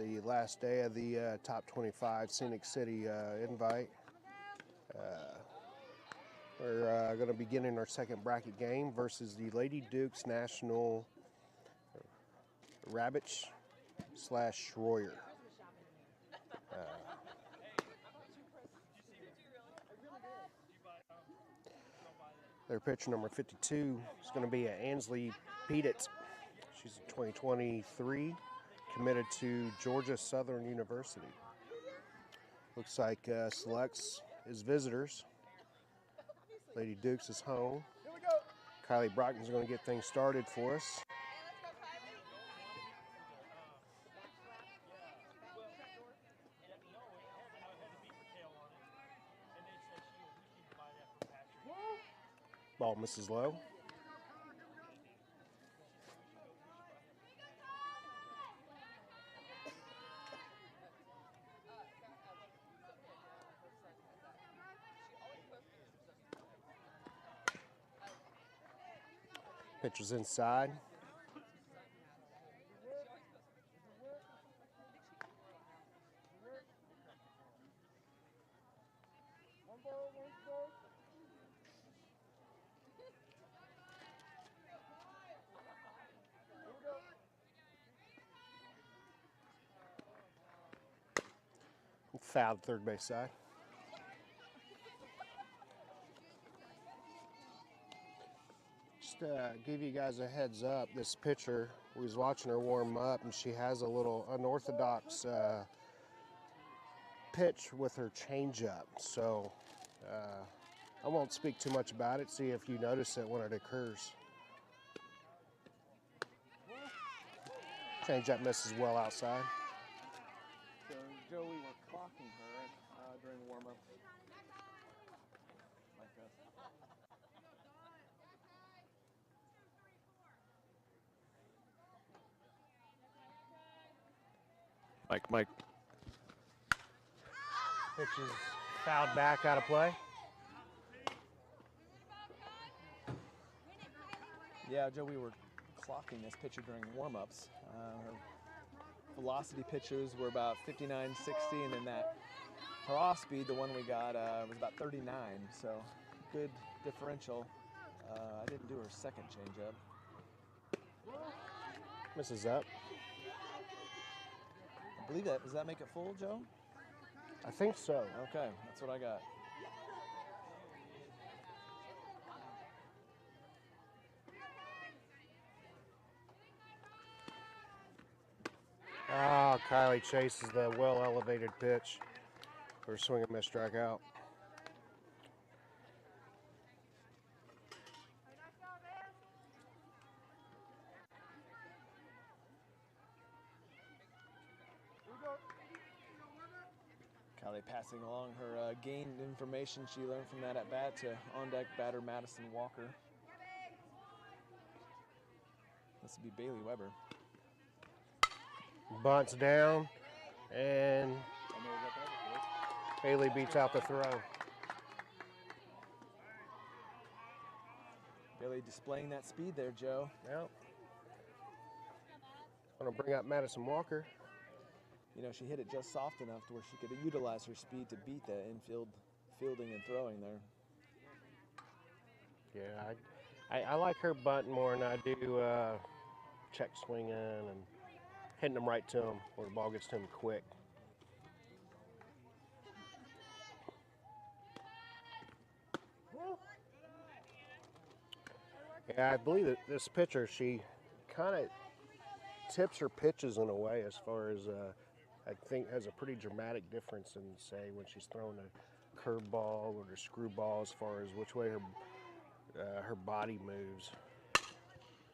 the last day of the top 25 Scenic City invite. We're going to be beginning our second bracket game versus the Lady Dukes National Rabitsch / Schroyer. Their pitcher number 52 is going to be Ansley Pettit. She's a 2023, committed to Georgia Southern University. Looks like Selects is visitors. Lady Dukes is home. Kylie Brockton's going to get things started for us. Ball misses low. Pitcher's inside. Fouled third base side. Just give you guys a heads up, this pitcher, we was watching her warm up, and she has a little unorthodox pitch with her changeup. So I won't speak too much about it. See if you notice it when it occurs. Changeup misses well outside. So, Joe, we were clocking her during warm-up. Like this. Mike. Pitch is fouled back, out of play. Yeah, Joe, we were clocking this pitcher during warm-ups. Her velocity pitches were about 59, 60, and then her off speed, the one we got, was about 39. So good differential. I didn't do her second changeup. Misses up. I believe that. Does that make it full, Joe? I think so. Okay, that's what I got. Kylie chases the well-elevated pitch for a swing and miss strikeout. Kylie passing along her gained information she learned from that at-bat to on-deck batter Madison Walker. This would be Bailey Weber. Bunts down, and Bailey beats out the throw. Bailey displaying that speed there, Joe. Yep. Going to bring up Madison Walker. You know, she hit it just soft enough to where she could utilize her speed to beat the infield fielding and throwing there. Yeah, I like her bunting more than I do check swinging and hitting them right to him where the ball gets to him quick. Yeah, I believe that this pitcher, she kind of tips her pitches in a way as far as I think has a pretty dramatic difference in, say, when she's throwing a curveball or a screwball as far as which way her body moves.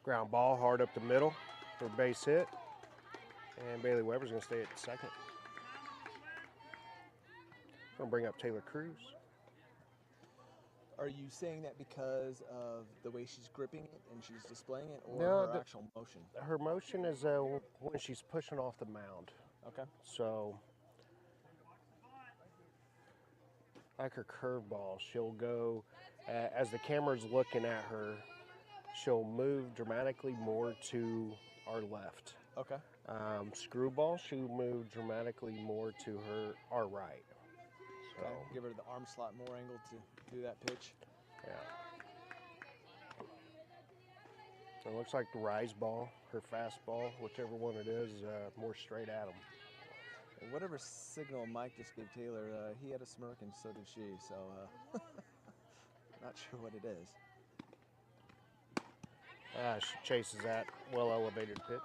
Ground ball hard up the middle for a base hit. And Bailey Weber's going to stay at second. Going to bring up Taylor Cruz. Are you saying that because of the way she's gripping it and she's displaying it, or No, her actual motion? Her motion is when she's pushing off the mound. Okay. So, like her curveball, she'll go, as the camera's looking at her, she'll move dramatically more to our left. Okay. Screwball, she moved dramatically more to our right. So, Okay. Give her the arm slot more angle to do that pitch. yeah. It looks like the rise ball, her fastball, whichever one it is, more straight at him. And whatever signal Mike just gave Taylor, he had a smirk and so did she. So not sure what it is. She chases that well-elevated pitch.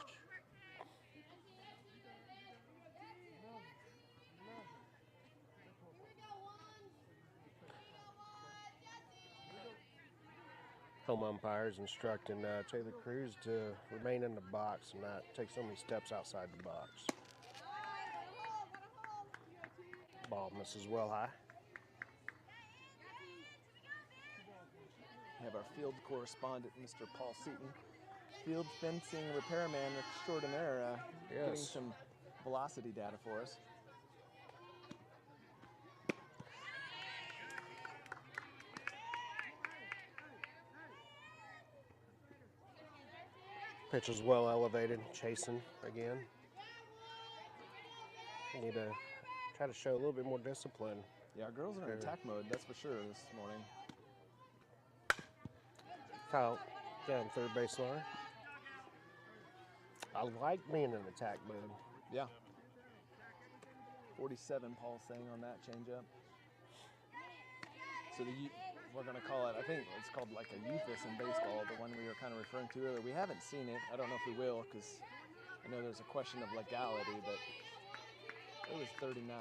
Home umpires instructing Taylor Cruz to remain in the box and not take so many steps outside the box. Ball misses well high. We have our field correspondent, Mr. Paul Seaton, field fencing repairman extraordinaire, getting some velocity data for us. Pitch is well elevated, chasing again. We need to try to show a little bit more discipline. Yeah, our girls are in attack mode, that's for sure, this morning. Foul down third base line. I like being in attack mode. Yeah. 47, Paul's saying on that changeup. So we're going to call it, I think it's called like a euphemus in baseball, the one we were kind of referring to earlier. We haven't seen it. I don't know if we will because I know there's a question of legality, but it was 39.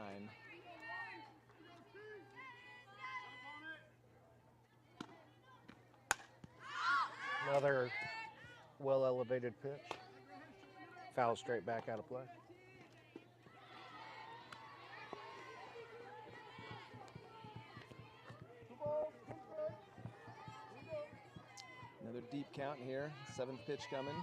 Another well-elevated pitch. Foul straight back out of play. Another deep count here. 7th pitch coming.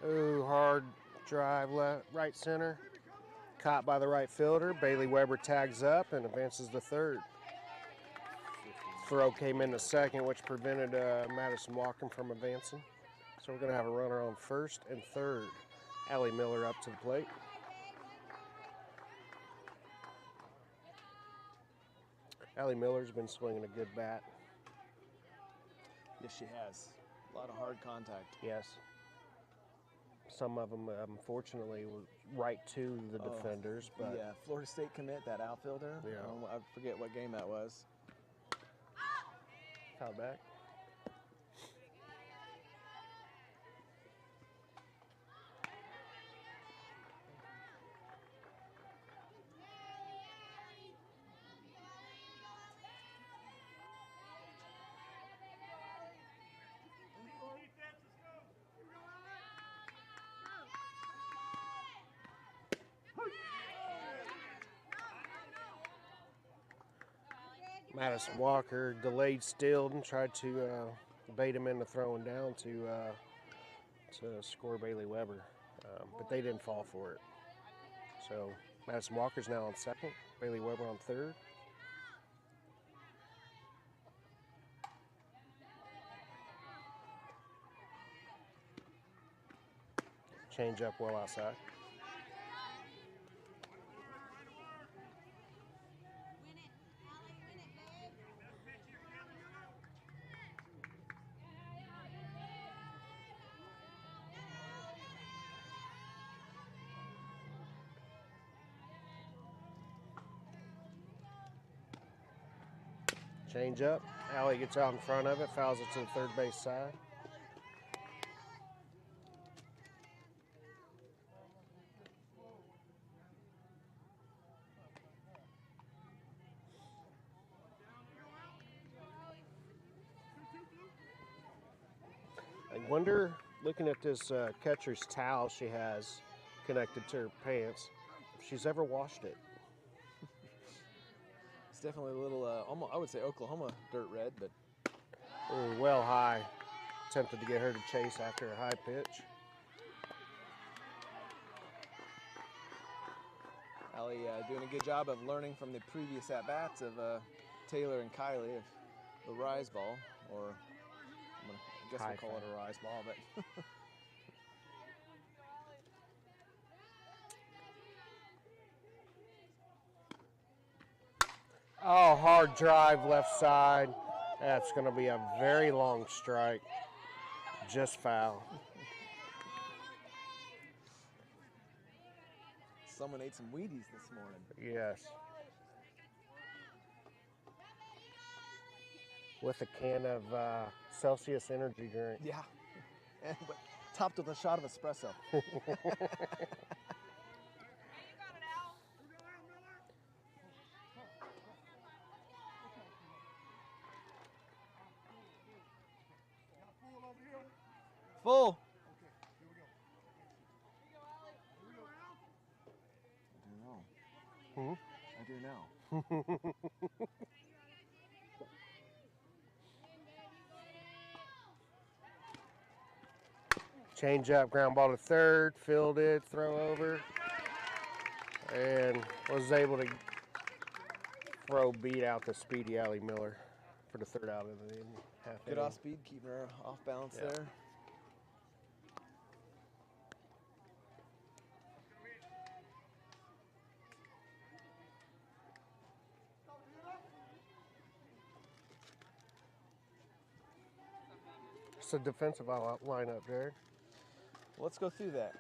Ooh, hard drive left, right center. Caught by the right fielder. Bailey Weber tags up and advances to third. Throw came in the second, which prevented Madison Walker from advancing. So we're going to have a runner on first and third. Allie Miller up to the plate. Allie Miller's been swinging a good bat. Yes, she has. A lot of hard contact. Yes. Some of them, unfortunately, were right to the defenders. But yeah, Florida State commit, that outfielder. Yeah. I forget what game that was. Foul back. Madison Walker delayed stilled and tried to bait him into throwing down to score Bailey Weber, but they didn't fall for it. So Madison Walker's now on second, Bailey Weber on third. Change up well outside. Change up. Allie gets out in front of it, fouls it to the third base side. I wonder, looking at this catcher's towel she has connected to her pants, if she's ever washed it. It's definitely a little, almost, I would say Oklahoma dirt red, but. Ooh, well high. Attempted to get her to chase after a high pitch. Allie doing a good job of learning from the previous at-bats of Taylor and Kylie of the Rise Ball, or I guess we'll call it a Rise Ball, but Oh, hard drive left side. That's going to be a very long strike. Just foul. someone ate some Wheaties this morning. Yes. With a can of Celsius energy drink. Yeah, but topped with a shot of espresso. Full. I do know. Change up, ground ball to third, fielded, throw over, and was able to beat out the speedy Allie Miller for the third out of the half Good inning. off speed, keeping her off balance Yeah. there. It's a defensive lineup, Jared. Let's go through that.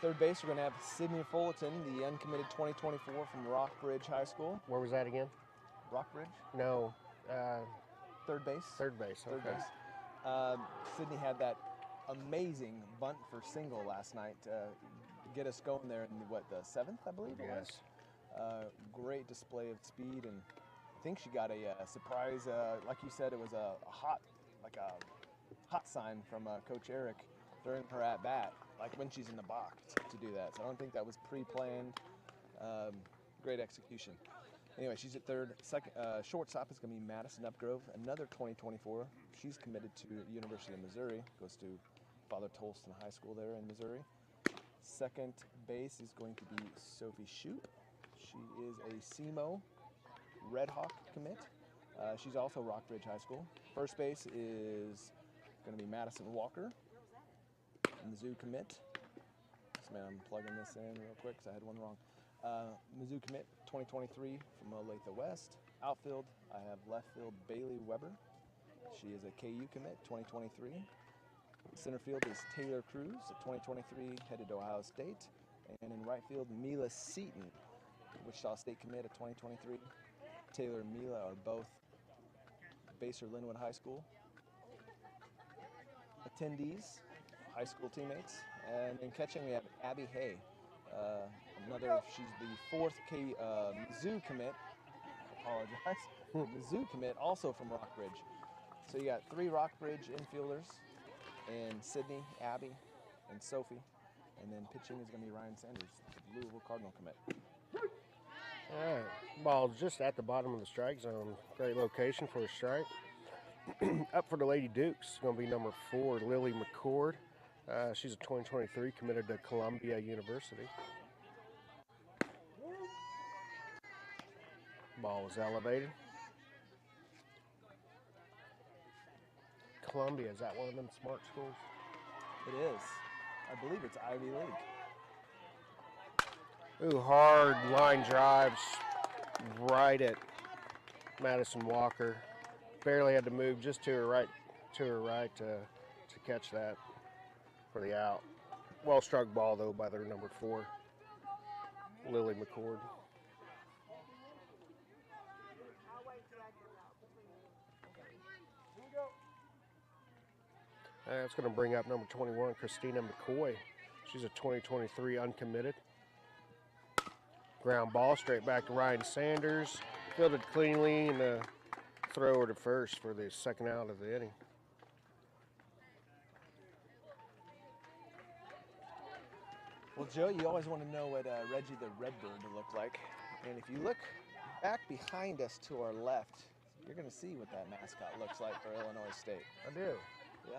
Third base, we're going to have Sydney Fullerton, the uncommitted 2024 from Rockbridge High School. Where was that again? Rockbridge? No. Third base? Third base, okay. Third base. Sydney had that amazing bunt for single last night to get us going there in, the 7th, I believe it was? Yes. Great display of speed, and I think she got a surprise, like you said, it was a hot sign from Coach Eric during her at-bat, like when she's in the box to do that. So I don't think that was pre-planned. Great execution. Anyway, she's at third. Second, shortstop is going to be Madison Upgrove, another 2024. She's committed to University of Missouri, goes to Father Tolston High School there in Missouri. Second base is going to be Sophie Shoup. She is a SEMO Red Hawk commit. She's also Rockbridge High School. First base is going to be Madison Walker, Mizzou commit. Man, I'm plugging this in real quick because I had one wrong. Mizzou commit 2023 from Olathe West. Outfield, I have left field Bailey Weber. She is a KU commit 2023. Center field is Taylor Cruz at 2023, headed to Ohio State. And in right field, Mila Seaton, Wichita State commit at 2023. Taylor and Mila are both Baser Linwood High School attendees, high school teammates. And in catching, we have Abby Hay. She's the fourth Mizzou commit. I apologize. Mizzou commit, also from Rockbridge. So you got 3 Rockbridge infielders, and Sydney, Abby, and Sophie. And then pitching is going to be Ryan Sanders, the Louisville Cardinal commit. All right. Ball's just at the bottom of the strike zone. Great location for a strike. Up for the Lady Dukes, going to be number 4, Lily McCord. She's a 2023, committed to Columbia University. Ball was elevated. Columbia, is that one of them smart schools? It is. I believe it's Ivy League. Ooh, hard line drives right at Madison Walker. Barely had to move just to her right to catch that for the out. Well struck ball though by their number 4, Lily McCord. That's going to bring up number 21, Christina McCoy. She's a 2023 uncommitted. Ground ball straight back to Ryan Sanders. Fielded cleanly and a thrower to first for the second out of the inning. Well, Joe, you always want to know what Reggie the Redbird looked like. And if you look back behind us to our left, you're going to see what that mascot looks like for Illinois State. I do. Yeah.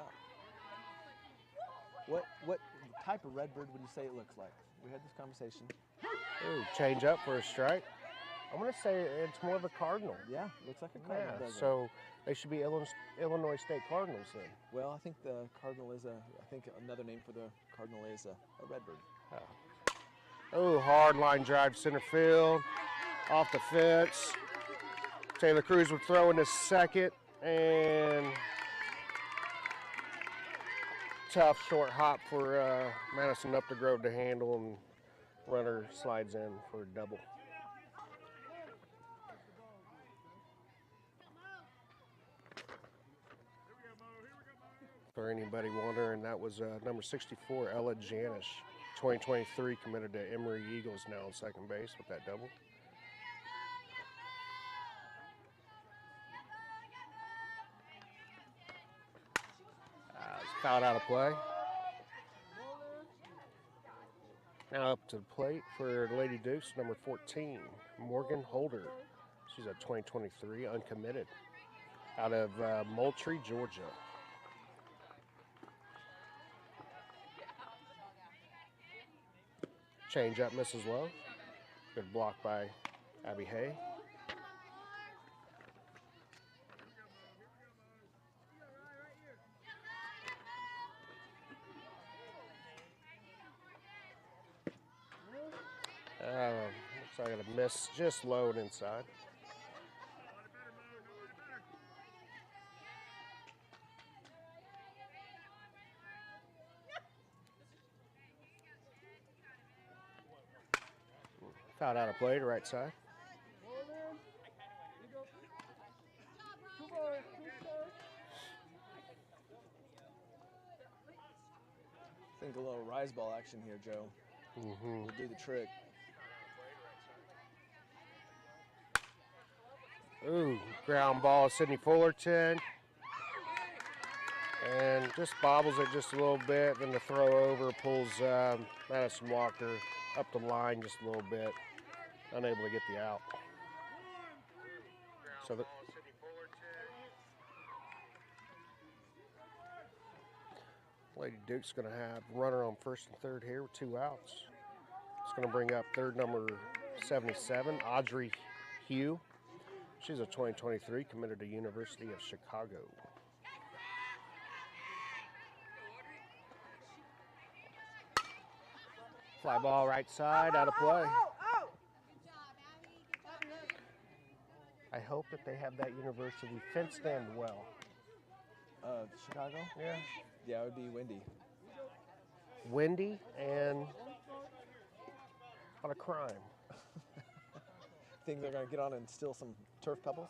What type of redbird would you say it looks like? We had this conversation. Ooh, change up for a strike. I'm going to say it's more of a Cardinal. Yeah, looks like a Cardinal. Yeah, Doesn't it? so they should be Illinois State Cardinals then. Well, I think the Cardinal is I think another name for the Cardinal is a Redbird. Oh, hard line drive center field, off the fence. Taylor Cruz would throw in the second, and tough short hop for Madison Updegrove to handle, and runner slides in for a double. For anybody wondering, that was number 64, Ella Janish, 2023, committed to Emory Eagles, now on second base with that double. It's fouled out of play. Now up to the plate for Lady Dukes, number 14, Morgan Holder. She's a 2023, uncommitted, out of Moultrie, Georgia. Change up, misses low. Good block by Abby Hay. Looks like a miss, just low and inside. Fouled out of play to right side. I think a little rise ball action here, Joe. Will do the trick. Ooh, ground ball, Sydney Fullerton. And just bobbles it just a little bit, then the throw over pulls Madison Walker up the line just a little bit, unable to get the out. So the Lady Duke's going to have runner on first and third here with 2 outs. It's going to bring up third number 77, Audrey Hugh. She's a 2023, committed to University of Chicago. Fly ball right side, out of play. I hope that they have that university fenced in well. Chicago? Yeah. Yeah, it would be windy. Windy and a lot of crime. Think they're going to get on and steal some turf pebbles?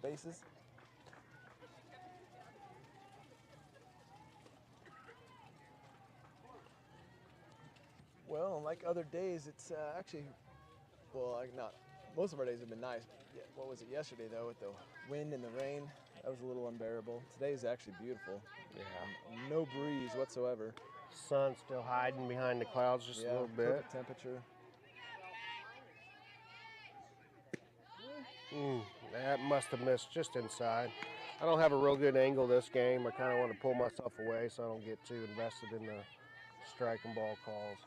Bases? Well, like other days, it's actually, well, not, most of our days have been nice. Yeah, what was it yesterday, though, with the wind and the rain? That was a little unbearable. Today is actually beautiful. Yeah. No breeze whatsoever. Sun still hiding behind the clouds just a little bit. Perfect temperature. That must have missed just inside. I don't have a real good angle this game. I kind of want to pull myself away so I don't get too invested in the strike and ball calls.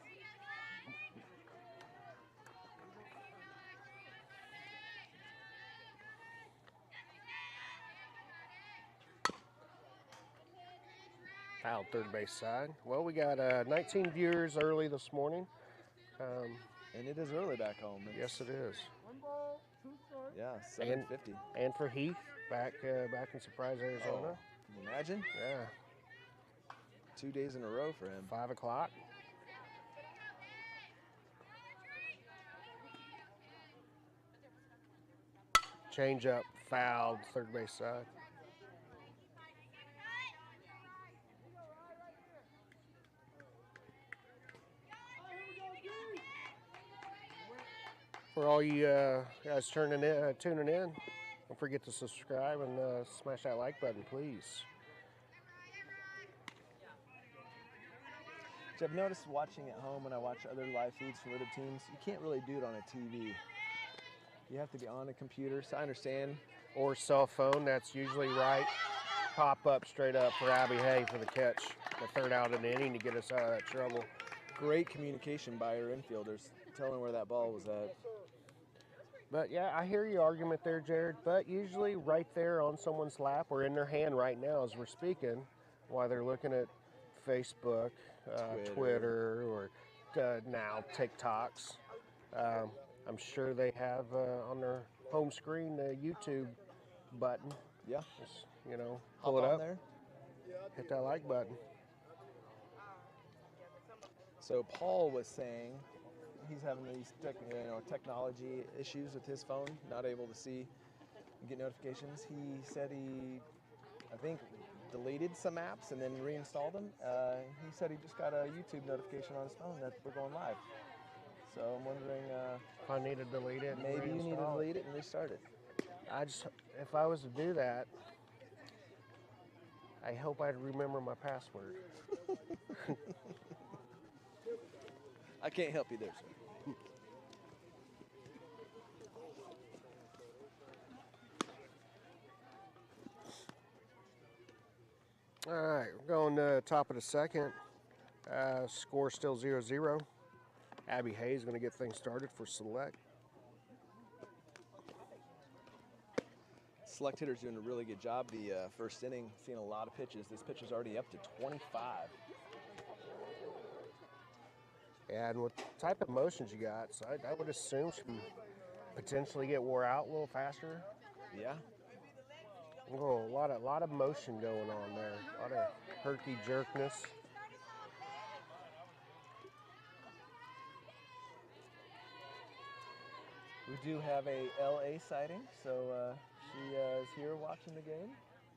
Foul third base side. Well, we got 19 viewers early this morning. And it is early back home. Yes, it is. Yeah, 7:50. And for Heath, back in Surprise, Arizona. Oh, can you imagine? Yeah. 2 days in a row for him. 5 o'clock. Change up, fouled, third base side. For all you guys tuning in, don't forget to subscribe and smash that like button, please. Which I've noticed watching at home when I watch other live feeds from other teams, you can't really do it on a TV. You have to be on a computer, so I understand. Or cell phone, that's usually right. Pop up straight up for Abby Hay for the catch. The third out of the inning to get us out of that trouble. Great communication by our infielders, telling where that ball was at. But yeah, I hear your argument there, Jared. But usually right there on someone's lap or in their hand right now as we're speaking, while they're looking at Facebook, Twitter or now TikToks. I'm sure they have on their home screen the YouTube button. Yeah. Just, you know, pull it up, there. Hit that like button. So Paul was saying he's having these technology issues with his phone, not able to see and get notifications. He said I think, deleted some apps and then reinstalled them. He said he just got a YouTube notification on his phone that we're going live. So I'm wondering if I need to delete it. Maybe you need to delete it and restart it. If I was to do that, I hope I'd remember my password. I can't help you there, sir. All right, we're going to top of the second. Score still 0-0. Abby Hayes is going to get things started for Select. Select hitter's doing a really good job the first inning, seeing a lot of pitches. This pitcher's already up to 25. Yeah, and with the type of motions you got, so I would assume she can potentially get wore out a little faster. Yeah. Oh, a lot of motion going on there. A lot of herky-jerkness. We do have a LA sighting, so she is here watching the game,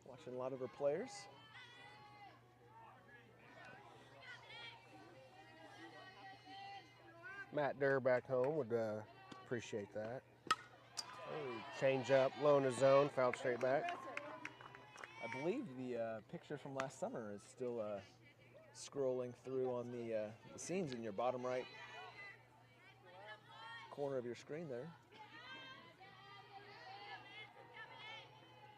watching a lot of her players. Matt Durr back home would appreciate that. Change up, low in the zone, fouled straight back. I believe the picture from last summer is still scrolling through on the scenes in your bottom right corner of your screen there.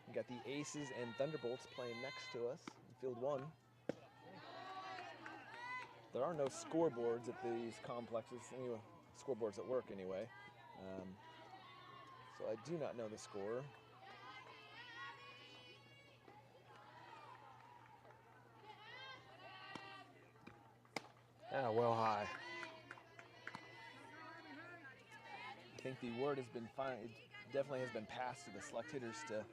You got the Aces and Thunderbolts playing next to us in Field 1. There are no scoreboards at these complexes, anyway, scoreboards at work anyway. So I do not know the score. Yeah, well high. I think the word has been fine. It definitely has been passed to the Select hitters to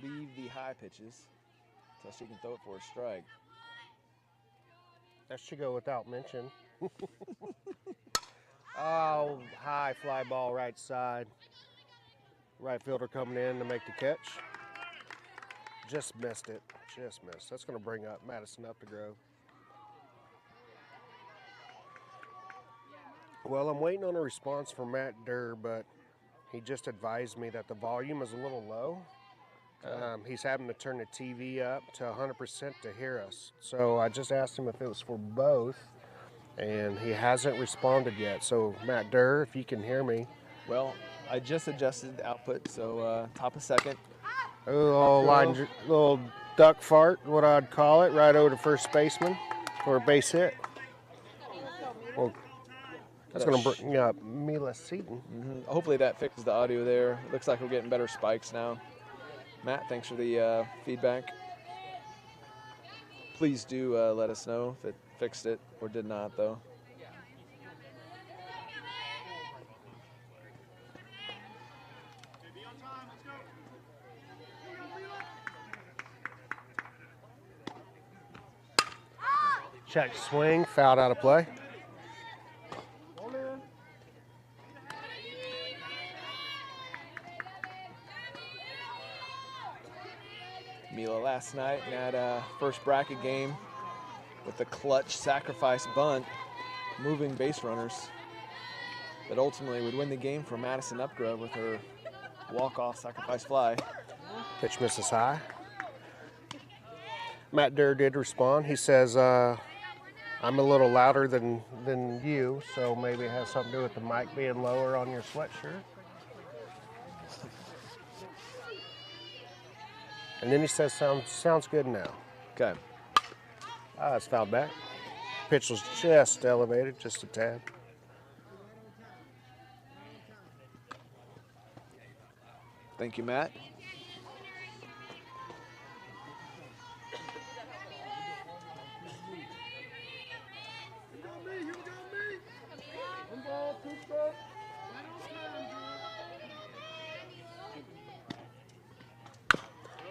leave the high pitches until she can throw it for a strike. That should go without mention. Oh, high fly ball right side. Right fielder coming in to make the catch. Just missed it. Just missed. That's going to bring up Madison Updegrove. Well, I'm waiting on a response from Matt Durr, but he just advised me that the volume is a little low. He's having to turn the TV up to 100% to hear us. So I just asked him if it was for both, and he hasn't responded yet. So Matt Durr, if you can hear me. Well, I just adjusted the output, so top of second. Little duck fart, what I'd call it, right over to first baseman for a base hit. Well, that's going to bring up Mila Seaton. Hopefully that fixes the audio there. It looks like we're getting better spikes now. Matt, thanks for the feedback. Please do let us know if it fixed it or did not, though. Check swing, fouled out of play. Mila last night in that first bracket game with the clutch sacrifice bunt, moving base runners that ultimately would win the game for Madison Upgrove with her walk-off sacrifice fly. Pitch misses high. Matt Durr did respond. He says, I'm a little louder than you, so maybe it has something to do with the mic being lower on your sweatshirt. And then he says, sounds good now. Okay. It's fouled back. Pitch was just elevated, just a tad. Thank you, Matt.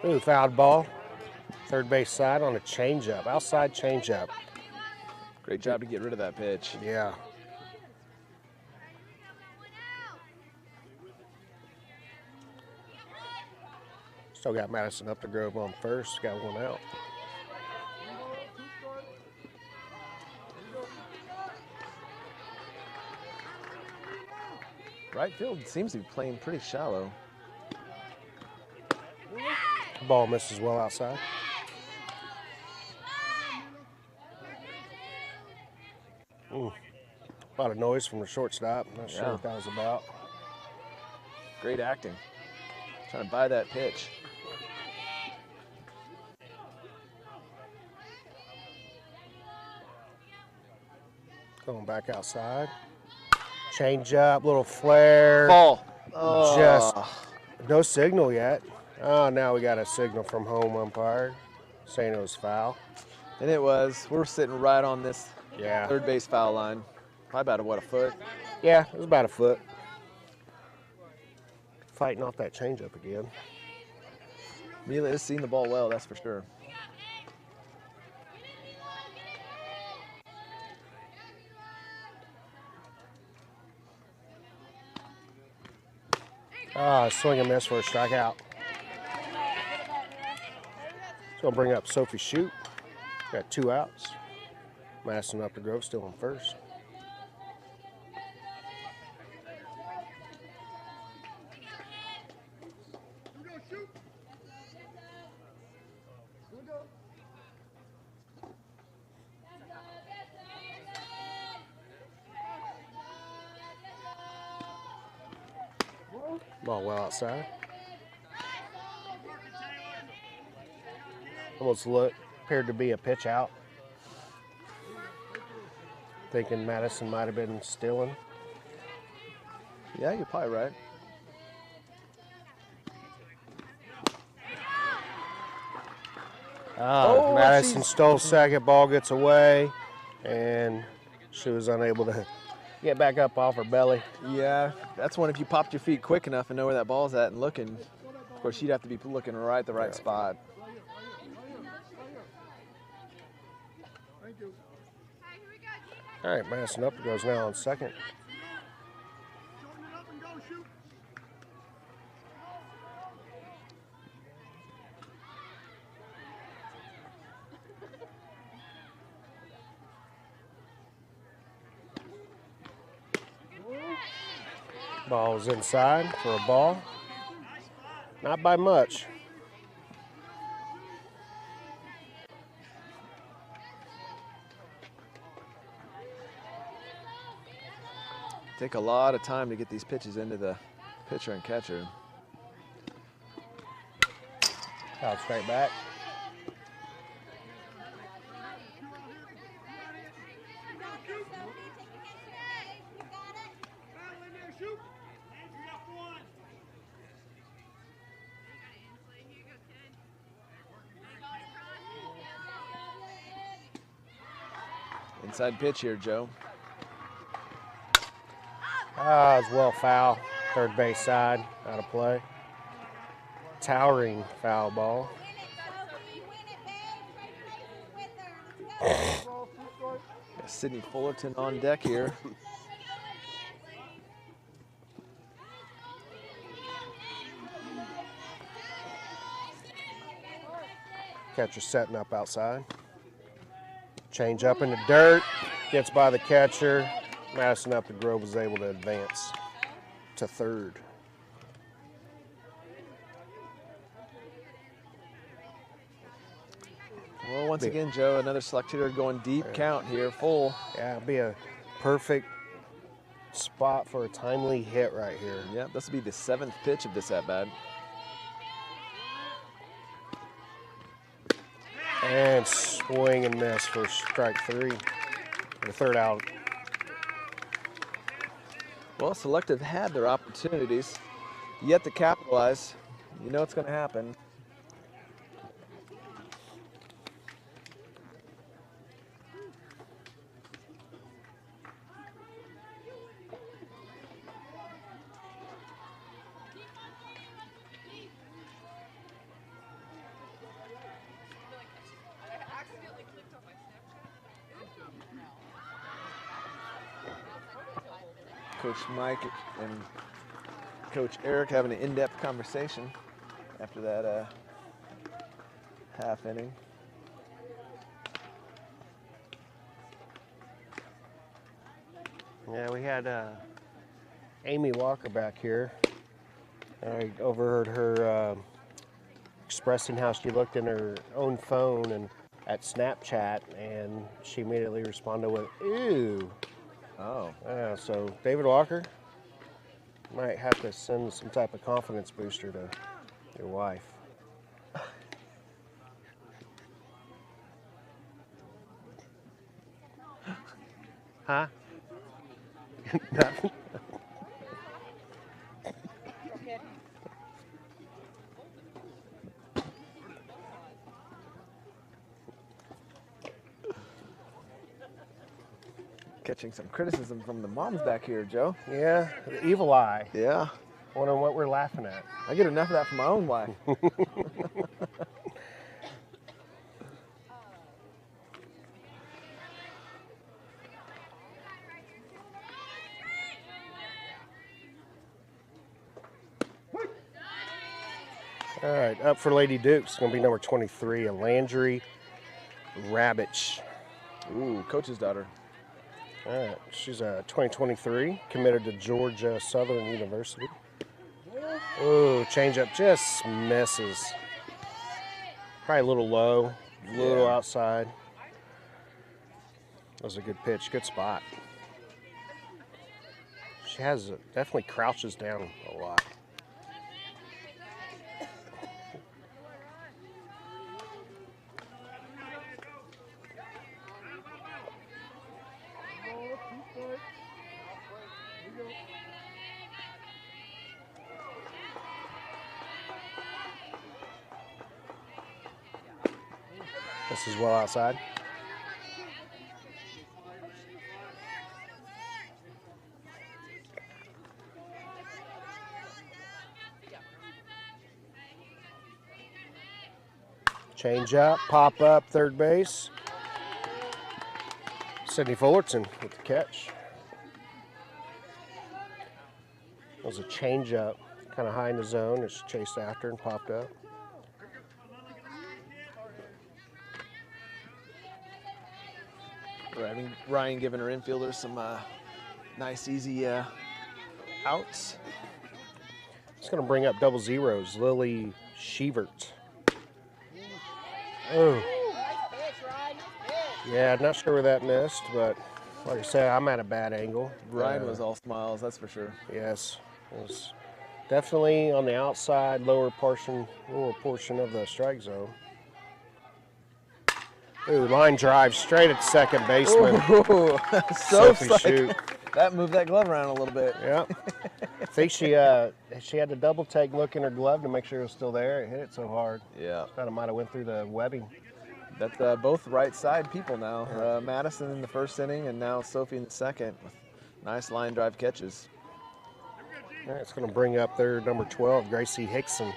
Ooh, fouled ball. Third base side on a changeup, outside changeup. Great job to get rid of that pitch. Yeah. Still got Madison up the Grove on first, got one out. Right field seems to be playing pretty shallow. Ball misses well outside. Ooh, a lot of noise from the shortstop. Not sure what that was about. Great acting. Trying to buy that pitch. Going back outside. Change up, little flare. Ball. Oh. Just no signal yet. Oh, now we got a signal from home umpire saying it was foul. And it was. We're sitting right on this third base foul line. Probably about, a foot? Yeah, it was about a foot. Fighting off that changeup again. Amelia has seen the ball well, that's for sure. Swing and miss for a strikeout. It's going to bring up Sophie Shute. Got 2 outs. Madison Upper Grove still on first. Ball well outside. Almost appeared to be a pitch out. Thinking Madison might have been stealing. Yeah, you're probably right. Madison stole second, ball gets away, and she was unable to get back up off her belly. Yeah, that's one if you popped your feet quick enough and know where that ball's at and looking. Of course, you'd have to be looking right at the right spot. All right, Madison Upper goes now on second. Ball's inside for a ball. Not by much. Take a lot of time to get these pitches into the pitcher and catcher. Out straight back. Inside pitch here, Joe. It's well foul. Third base side, out of play. Towering foul ball. Sydney Fullerton on deck here. Catcher setting up outside. Change up in the dirt, gets by the catcher. Madison Upper Grove was able to advance to third. Well, once again, Joe, another select hitter going deep count here, full. Yeah, it'll be a perfect spot for a timely hit right here. Yeah, this will be the 7th pitch of this at-bat. And swing and miss for strike 3. The third out. Well, Selective had their opportunities, yet to capitalize. You know it's going to happen. Coach Mike and Coach Eric having an in-depth conversation after that half inning. Yeah, we had Amy Walker back here. I overheard her expressing how she looked in her own phone and at Snapchat, and she immediately responded with, "Ew." Oh. So David Walker might have to send some type of confidence booster to your wife. Huh? Nothing. Catching some criticism from the moms back here, Joe. Yeah, the evil eye. Yeah. Wondering what we're laughing at. I get enough of that from my own wife. All right, up for Lady Dukes. It's going to be number 23, a Landry Rabitsch. Ooh, coach's daughter. All right, she's a 2023, committed to Georgia Southern University. Ooh, changeup just misses. Probably a little low, a little outside. That was a good pitch, good spot. She has definitely crouches down a lot. This is well outside. Change up, pop up, third base. Sydney Fullerton with the catch. That was a change up, kind of high in the zone. It's chased after and popped up. Ryan giving her infielders some nice, easy outs. It's going to bring up double zeros. Lily Shevert. Oh. Yeah, not sure where that missed, but like I said, I'm at a bad angle. Ryan was all smiles, that's for sure. Yes, it was definitely on the outside, lower portion of the strike zone. Ooh, line drive straight at second baseman. Ooh, so shoot. That moved that glove around a little bit. Yep. I think she had to double take look in her glove to make sure it was still there. It hit it so hard. Yeah. Thought it might have went through the webbing. That's both right side people now. Madison in the first inning and now Sophie in the second with nice line drive catches. All right, it's going to bring up their number 12, Gracie Hickson,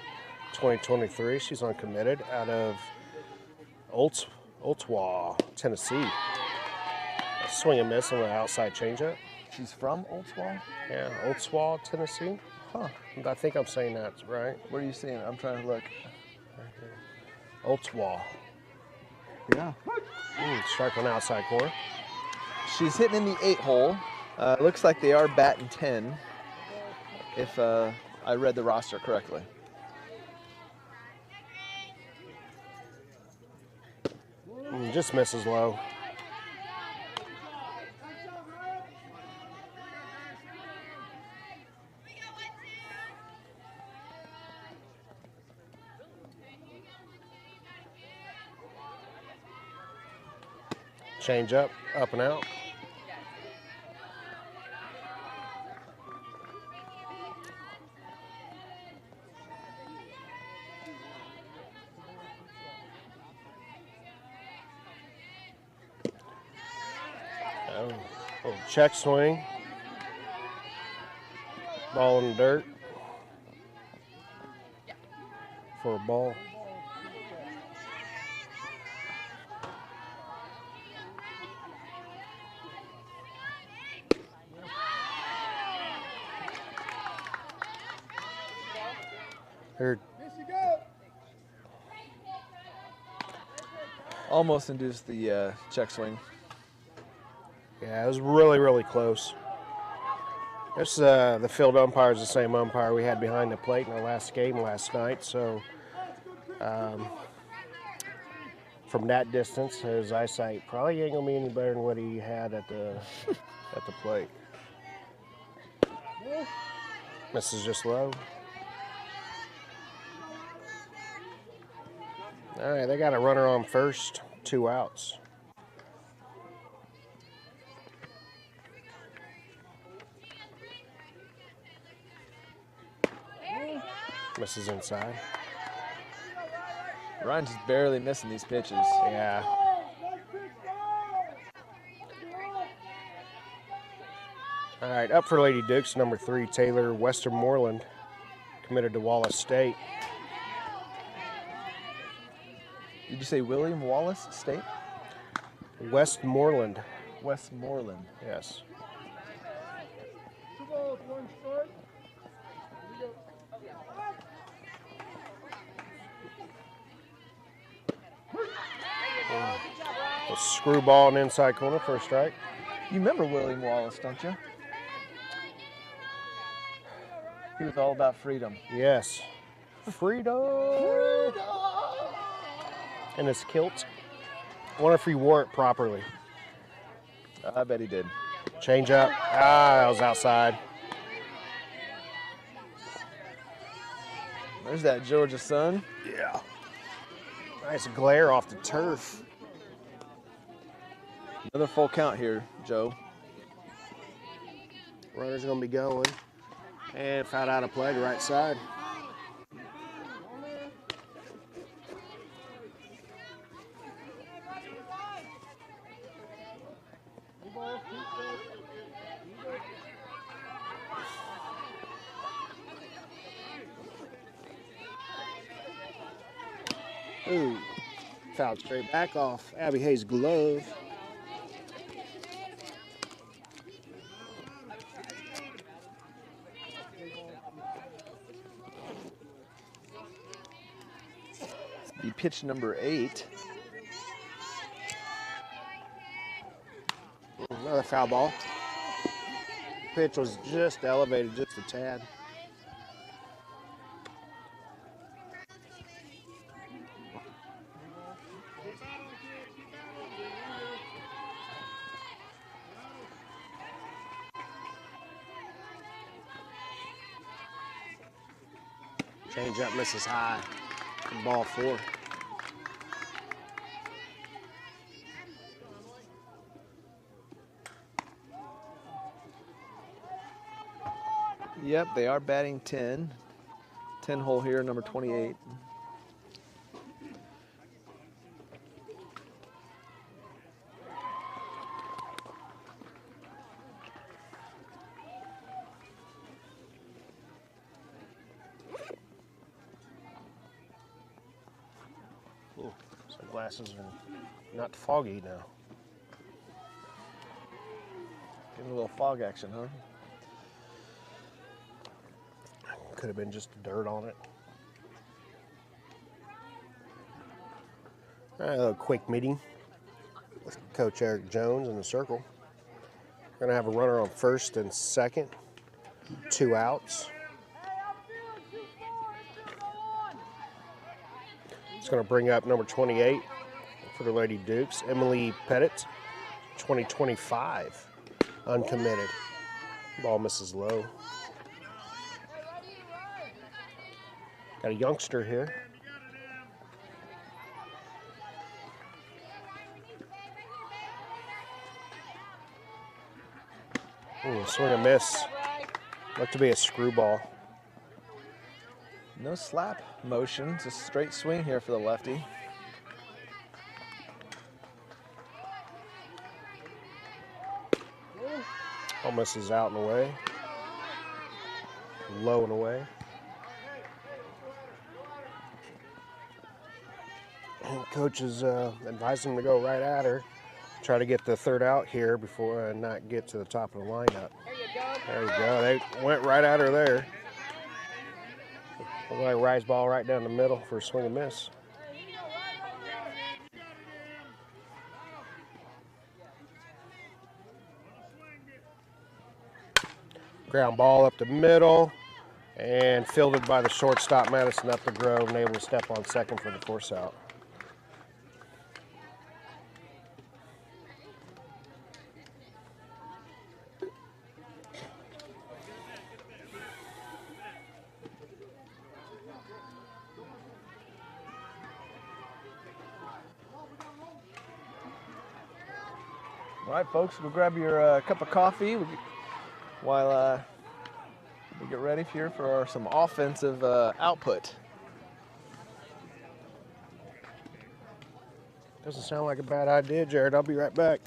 2023. She's uncommitted out of Ottawa, Tennessee. A swing and miss on the outside changeup. She's from Ottawa? Yeah, Ottawa, Tennessee. Huh. I think I'm saying that right. Where are you seeing it? I'm trying to look. Ottawa. Yeah. Strike on the outside corner. She's hitting in the 8 hole. Looks like they are batting 10, if I read the roster correctly. Just misses low. Change up and out. Little check swing. Ball in the dirt. For a ball. Here. Almost induced the check swing. Yeah, it was really, really close. This the field umpire is the same umpire we had behind the plate in our last game last night. So from that distance, his eyesight probably ain't gonna be any better than what he had at the plate. Misses just low. All right, they got a runner on first, 2 outs. Misses inside. Ryan's just barely missing these pitches. Yeah. All right, up for Lady Dukes, number 3, Taylor Westmoreland, committed to Wallace State. Did you say William Wallace State? Westmoreland. Westmoreland. Yes. 2 balls, 1 strike. A screwball in the inside corner for a strike. You remember William Wallace, don't you? He was all about freedom. Yes. Freedom. And his kilt. I wonder if he wore it properly. I bet he did. Change up. Ah, that was outside. There's that Georgia sun. Yeah. Nice glare off the turf. Another full count here, Joe. Runner's going to be going. And fouled out of play to right side. Ooh, fouled straight back off Abby Hayes' glove. Be pitch number 8. Another foul ball. Pitch was just elevated just a tad. Change up misses high. Ball 4. Yep, they are batting 10. 10 hole here, number 28. Glasses are not foggy now. Getting a little fog action, huh? Could have been just dirt on it. All right, a little quick meeting with Coach Eric Jones in the circle. We're gonna have a runner on first and second, 2 outs. It's going to bring up number 28 for the Lady Dukes, Emily Pettit, 2025, uncommitted. Ball misses low. Got a youngster here. Ooh, swing and miss. Looked to be a screwball. No slap motion, just straight swing here for the lefty. Almost is out and away. Low and away. And coach is advising him to go right at her. Try to get the third out here before not get to the top of the lineup. There you go. They went right at her there. Looked like Rise ball right down the middle for a swing and miss. Ground ball up the middle and fielded by the shortstop Madison up the grove and able to step on second for the force out. All right, folks, we'll grab your cup of coffee while we get ready here for some offensive output. Doesn't sound like a bad idea, Jared. I'll be right back.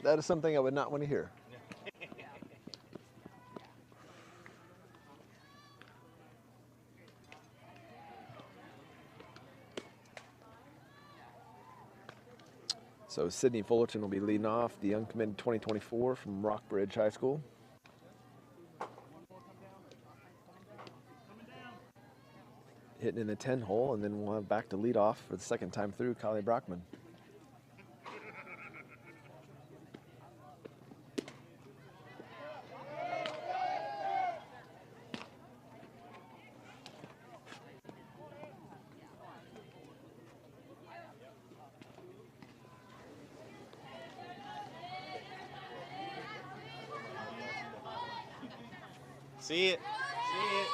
That is something I would not want to hear. So Sydney Fullerton will be leading off, the uncommitted 2024 from Rockbridge High School. Hitting in the 10 hole, and then we'll have back to lead off for the second time through, Kylie Brockman. See it. See it.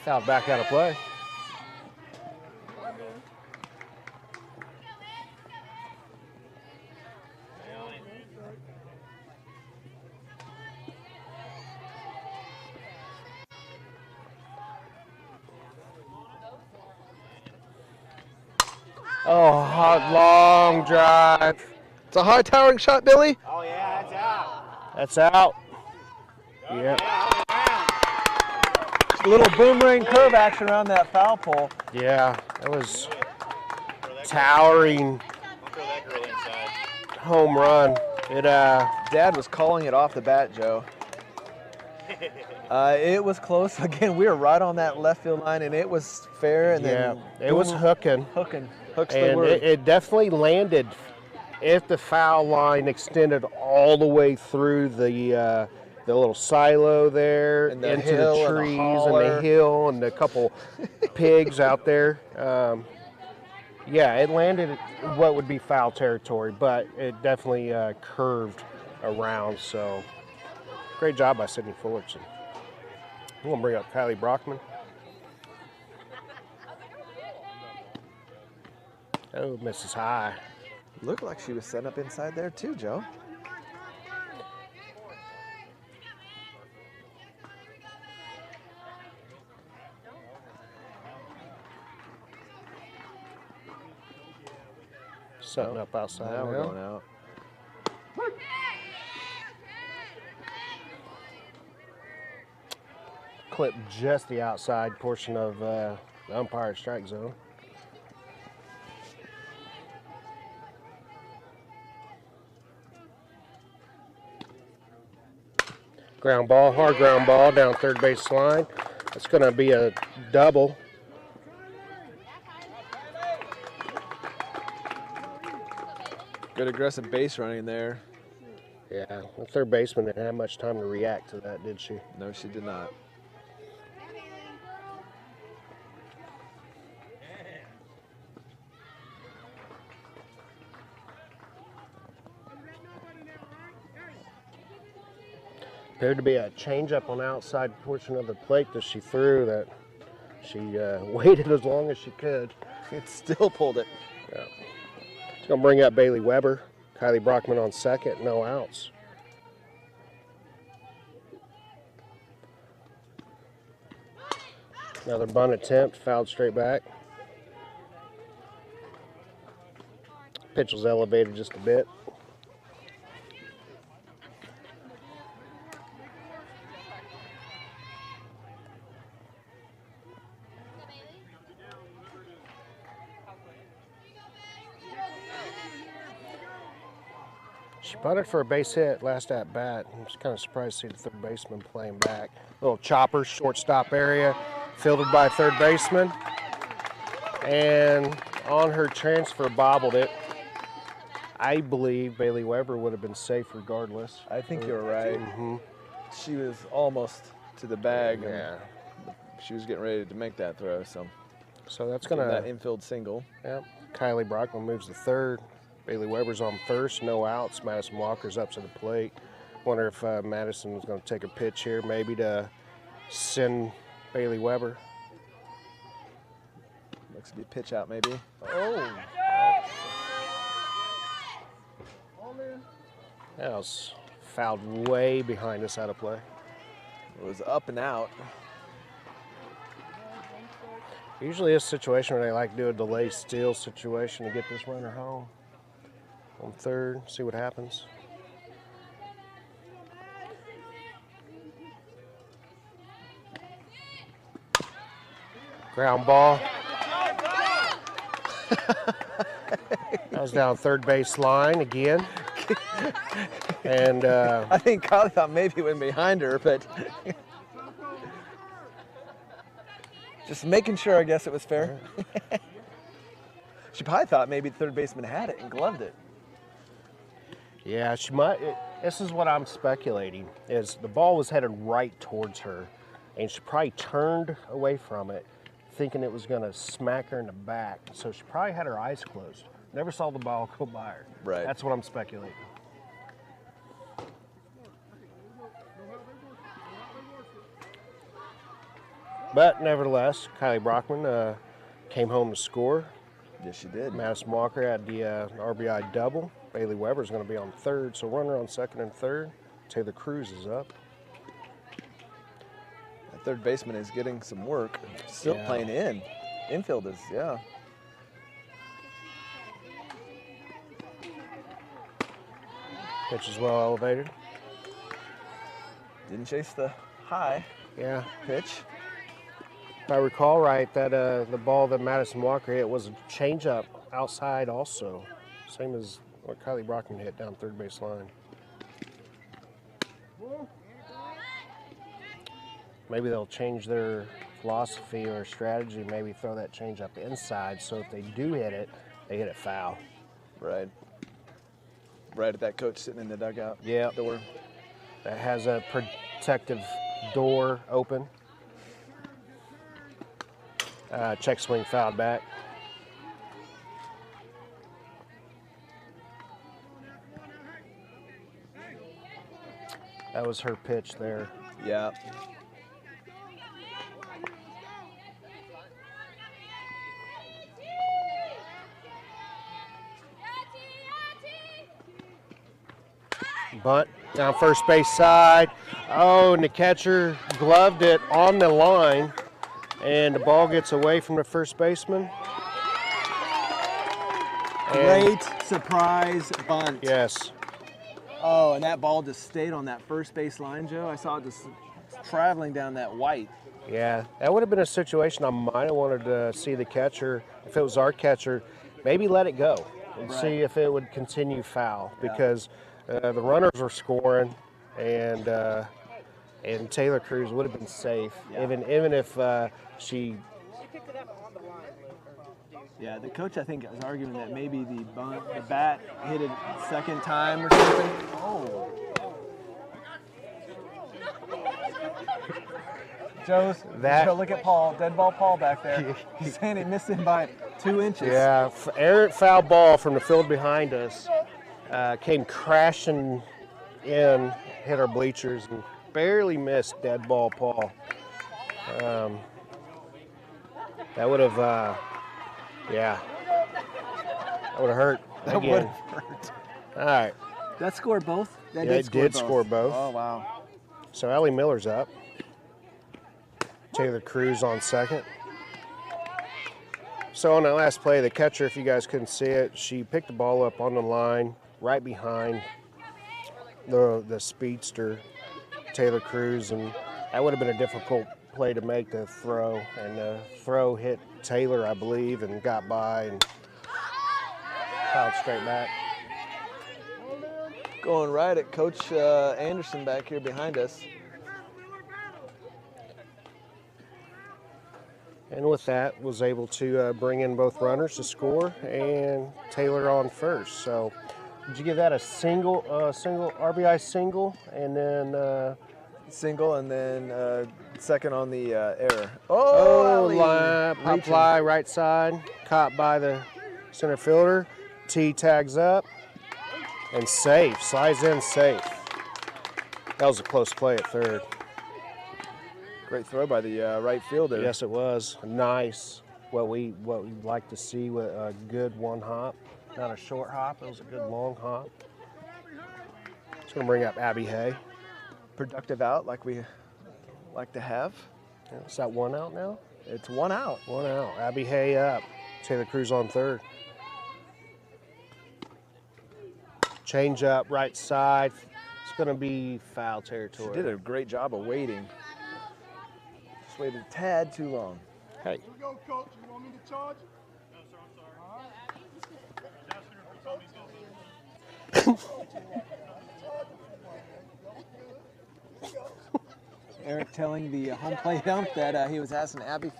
Foul back out of play. Oh, hot long drive. It's a high towering shot, Billy. Oh, yeah, that's out. That's out. Yep. Just a little boomerang curve action around that foul pole. Yeah, that was towering Throw that girl inside. home run. It Dad was calling it off the bat, Joe. It was close. Again, we were right on that left field line, and it was fair. And yeah, then it was hooking. Hooks the And word. it definitely landed if the foul line extended all the way through the little silo there And the into hill the and the trees and holler. the hill and a couple pigs out there. Yeah, it landed at what would be foul territory, but it definitely curved around. So great job by Sydney Fullerton. I'm going to bring up Kylie Brockman. Oh, misses high. Looked like she was setting up inside there too, Joe. Setting up outside Now now. we're going out. Clip just the outside portion of the umpire strike zone. Ground ball, hard ground ball down third base line. It's going to be a double. Good aggressive base running there. Yeah, the third baseman didn't have much time to react to that, did she? No, she did not. Appeared to be a changeup on the outside portion of the plate that she threw that she waited as long as she could. It still pulled it. Yeah. It's going to bring up Bailey Weber. Kylie Brockman on second, no outs. Another bunt attempt, fouled straight back. Pitch was elevated just a bit. She bunted for a base hit last at bat. I was kind of surprised to see the third baseman playing back. Little chopper, shortstop area, fielded by third baseman. And on her transfer, bobbled it. I believe Bailey Weber would have been safe regardless. I think you're right. Mm-hmm. She was almost to the bag. Yeah. And she was getting ready to make that throw. So that's going that to, infield single. yep. Kylie Brockman moves to third. Bailey Weber's on first, no outs. Madison Walker's up to the plate. Wonder if Madison was going to take a pitch here, maybe to send Bailey Weber. Looks to be a pitch out, maybe. Oh. That was fouled way behind us out of play. It was up and out. Usually a situation where they like to do a delay steal situation to get this runner home. On third, see what happens. Ground ball. That was down third base line again. And I think Kylie thought maybe it went behind her, but just making sure, I guess it was fair. She probably thought maybe the third baseman had it and gloved it. yeah, she might. This is what I'm speculating, is the ball was headed right towards her, and she probably turned away from it, thinking it was going to smack her in the back. So she probably had her eyes closed. Never saw the ball go by her. Right. That's what I'm speculating. But nevertheless, Kylie Brockman came home to score. Yes, she did. Madison Walker had the RBI double. Bailey Weber's going to be on third, so runner on second and third. Taylor Cruz is up. The third baseman is getting some work. Still Yeah. playing in. Infield is, yeah. Pitch is well elevated. Didn't chase the high Yeah. pitch. If I recall right, that the ball that Madison Walker hit was a changeup outside also. Same as what Kylie Brockman hit down third base line. Maybe they'll change their philosophy or strategy, maybe throw that changeup inside, so if they do hit it, they hit it foul. Right. Right at that coach sitting in the dugout. Yeah. Door. That has a protective door open. Check swing fouled back. That was her pitch there. Yeah. Bunt down first base side. Oh, and the catcher gloved it on the line, and the ball gets away from the first baseman. And- Great surprise bunt. Yes. Oh, and that ball just stayed on that first base line, Joe. I saw it just traveling down that white. Yeah, that would have been a situation I might have wanted to see the catcher, if it was our catcher, maybe let it go and Right. see if it would continue foul, because the runners were scoring, and Taylor Cruz would have been safe, Yeah. even if she. Yeah, the coach, I think, is arguing that maybe the bat hit it second time or something. Oh. Joe, look at Paul, dead ball Paul back there. He's saying it missed him by 2 inches. Yeah, errant foul ball from the field behind us came crashing in, hit our bleachers, and barely missed dead ball, Paul. That would have, yeah, that would have hurt. That again. would have hurt. All right. That scored both? That Yeah, it did score both. Oh, wow. So Allie Miller's up. Taylor Cruz on second. So on that last play, the catcher, if you guys couldn't see it, she picked the ball up on the line right behind the speedster, Taylor Cruz, and that would have been a difficult play to make, the throw. And the throw hit Taylor, I believe, and got by and fouled straight back. Going right at Coach Anderson back here behind us. And with that, was able to bring in both runners to score and Taylor on first. So, did you give that a single RBI single, and then Single, and then second on the error. Pop fly right side, caught by the center fielder. T tags up and safe, slides in safe. That was a close play at third. Great throw by the right fielder. Yes, it was nice. What we like to see with a good one hop, not a short hop. It was a good long hop. It's going to bring up Abby Hay. Productive out like we like to have. Is that one out now? It's one out. One out. Abby Hay up. Taylor Cruz on third. Change up right side. It's going to be foul territory. She did a great job of waiting. Just waited a tad too long. Hey. Here we go, Coach. You want me to charge you? No, sir, I'm sorry. Eric telling the home plate ump that he was asking Abby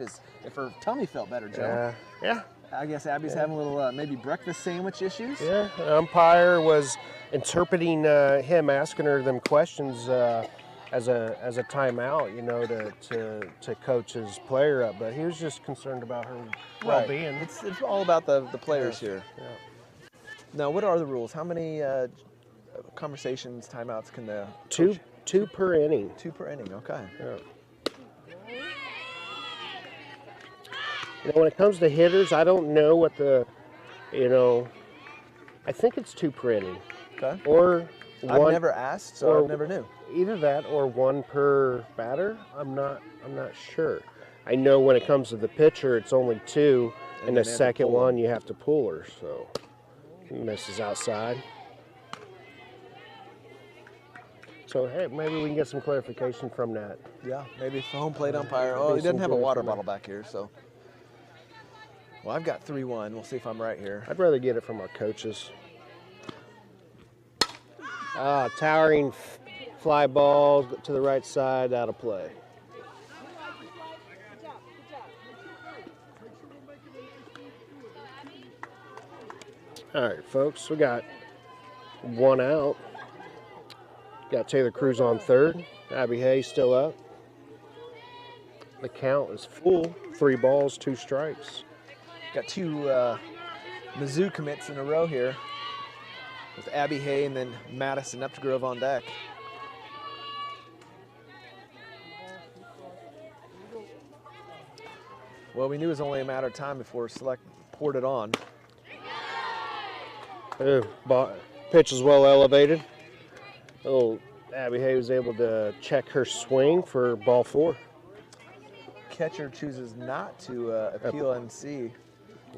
if her tummy felt better, Joe. Yeah. I guess Abby's having a little maybe breakfast sandwich issues. Yeah. The umpire was interpreting him asking her them questions as a timeout, you know, to coach his player up, but he was just concerned about her well-being. It's all about the players here. Yeah. Now, what are the rules? How many conversations, timeouts can the Two per inning. 2 per inning? Okay. Yeah. You know, when it comes to hitters, I don't know what I think it's 2 per inning. Okay. Or one. I've never asked, so I never knew. Either that or 1 per batter. I'm not sure. I know when it comes to the pitcher, it's only 2, and the second one you have to pull her. So misses outside. So hey, maybe we can get some clarification from that. Yeah, maybe the home plate umpire. Oh, he doesn't have a water bottle back here, so. Well, I've got 3-1. We'll see if I'm right here. I'd rather get it from our coaches. Towering fly ball to the right side, out of play. All right, folks, we got 1 out. Got Taylor Cruz on third. Abby Hay still up. The count is full. 3 balls, 2 strikes. Got 2 Mizzou commits in a row here with Abby Hay and then Madison Updegrove on deck. Well, we knew it was only a matter of time before Select poured it on. Pitch is well elevated. Abby Hay was able to check her swing for ball 4. Catcher chooses not to appeal and see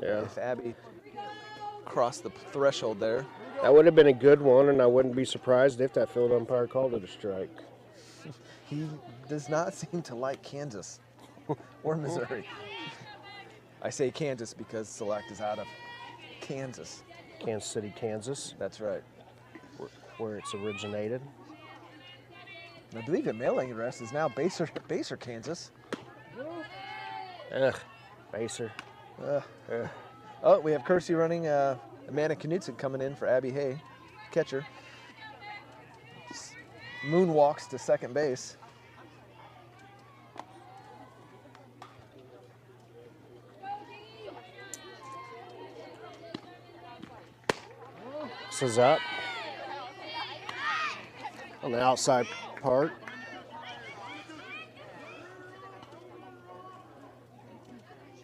if Abby crossed the threshold there. That would have been a good one, and I wouldn't be surprised if that field umpire called it a strike. He does not seem to like Kansas or Missouri. I say Kansas because Select is out of Kansas. Kansas City, Kansas. That's right. Where it's originated. I believe the mailing address is now Baser, Kansas. Baser. Oh, we have Kersey running. Amanda Knutson coming in for Abby Hay, catcher. Moonwalks to second base. This is up on the outside part.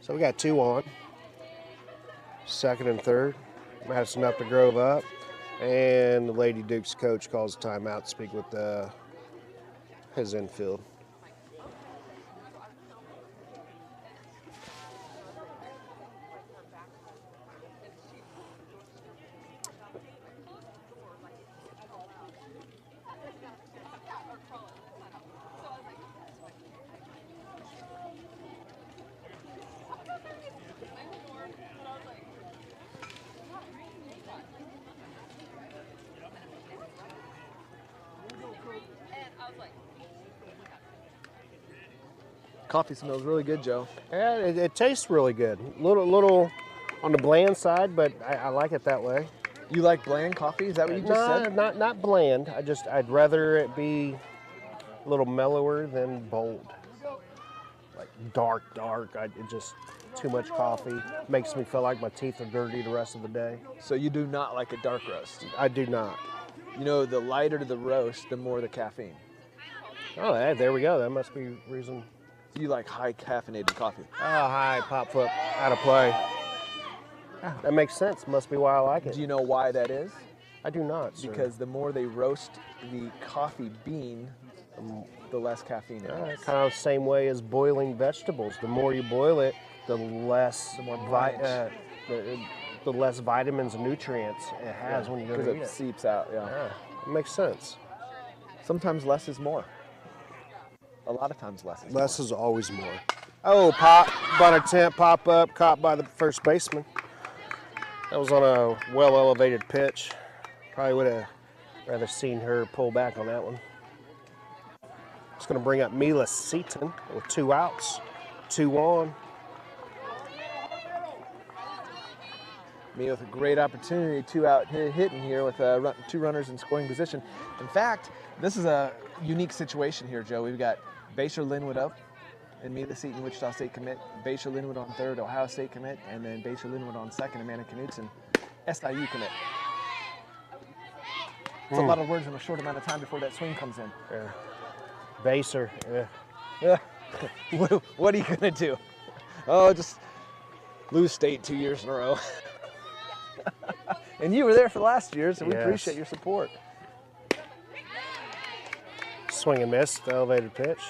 So we got 2 on. Second and third. Madison up to Grove up. And the Lady Dukes coach calls timeout to speak with his infield. Coffee smells really good, Joe. Yeah, it tastes really good. Little on the bland side, but I like it that way. You like bland coffee? Is that what you just said? Not bland. I'd rather it be a little mellower than bold. Like dark. It just too much coffee makes me feel like my teeth are dirty the rest of the day. So you do not like a dark roast? I do not. You know, the lighter the roast, the more the caffeine. Oh, hey, there we go. That must be reason. So you like high caffeinated coffee? Oh, hi, pop foot out of play. That makes sense. Must be why I like it. Do you know why that is? I do not, sir. Because the more they roast the coffee bean, the less caffeine it has. Kind of the same way as boiling vegetables. The more you boil it, the less the less vitamins and nutrients it has when you go to eat Because it. it seeps out, yeah. It makes sense. Sometimes less is more. A lot of times less is more. Less is always more. Oh, pop, about a attempt, pop up, caught by the first baseman. That was on a well-elevated pitch. Probably would have rather seen her pull back on that one. It's going to bring up Mila Seaton with 2 outs, 2 on. Me with a great opportunity, 2 out hitting here with 2 runners in scoring position. In fact, this is a unique situation here, Joe. We've got Basher Linwood up and Mila Seaton, Wichita State commit. Basher Linwood on third, Ohio State commit, and then Basher Linwood on second, Amanda Knudsen, SIU commit. It's a lot of words in a short amount of time before that swing comes in. Yeah. Baser, Yeah. What are you gonna do? Oh, just lose state 2 years in a row. And you were there for last year, so we Yes. appreciate your support. Swing and miss, the elevated pitch.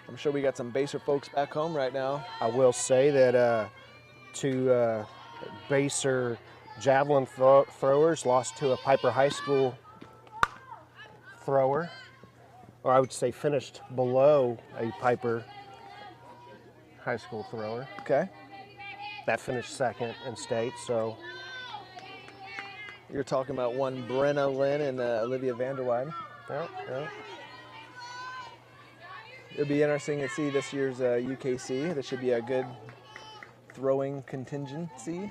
I'm sure we got some Baser folks back home right now. I will say that 2 Baser javelin throwers lost to a Piper High School thrower, or I would say finished below a Piper High School thrower. Okay. That finished second in state, so You're talking about one Brenna Lynn and Olivia Vanderweide. yeah. It'll be interesting to see this year's UKC. This should be a good throwing contingency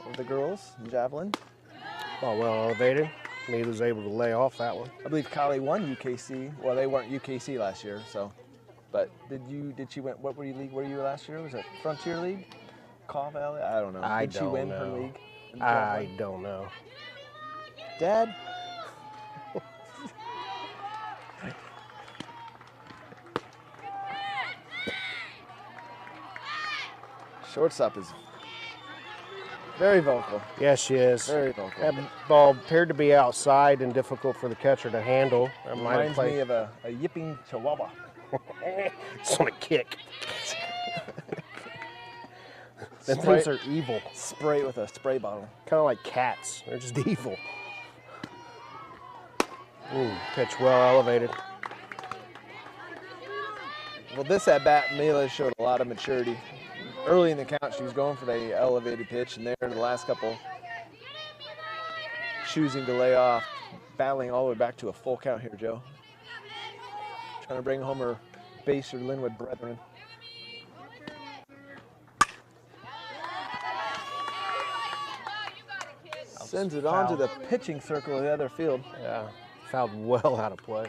of the girls in javelin. Oh, well elevated. Neither was able to lay off that one. I believe Kylie won UKC. Well, they weren't UKC last year, so. But did she win? What were you last year? Was it Frontier League? Caw Valley? I don't know. Did she win her league? in I javelin? don't know. Dad? Shortstop is very vocal. Yes, she is. Very vocal. That ball appeared to be outside and difficult for the catcher to handle. That might have Reminds played. me of a yipping chihuahua. It's on a kick. Them Spray- things are evil. Spray it with a spray bottle. Kind of like cats. They're just evil. Pitch well elevated. Well, this at bat, Mila showed a lot of maturity. Early in the count, she was going for the elevated pitch, and there in the last couple, choosing to lay off, battling all the way back to a full count here, Joe. Trying to bring home her Baser Linwood brethren. Sends it on to the pitching circle of the other field. Yeah, fouled well out of play.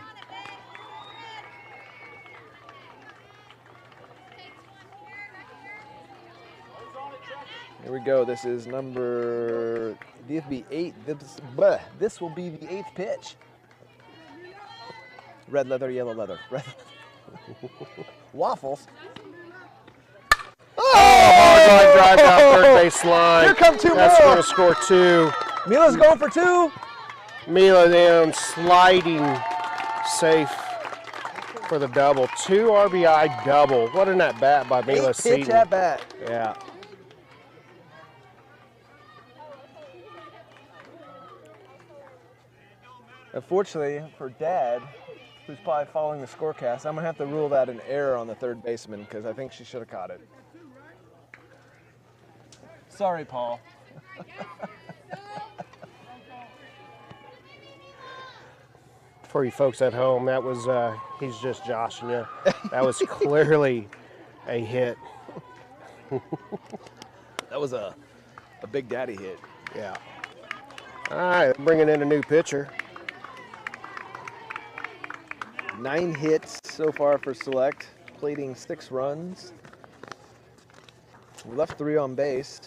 Here we go. This is number, this will be 8. This will be the 8th pitch. Red leather, yellow leather. Red Waffles. Hard line drive down third base line. Here come two That's more. going to score 2. Mila's going for 2. Mila then sliding safe for the double. 2 RBI double. What an at bat by Mila 8 pitch Seaton. at bat. Yeah. Unfortunately for Dad, who's probably following the scorecast, I'm going to have to rule that an error on the third baseman because I think she should have caught it. Sorry, Paul. For you folks at home, that was, he's just joshing you. That was clearly a hit. That was a Big Daddy hit. Yeah. All right, bringing in a new pitcher. 9 hits so far for Select, plating 6 runs. We left 3 on base.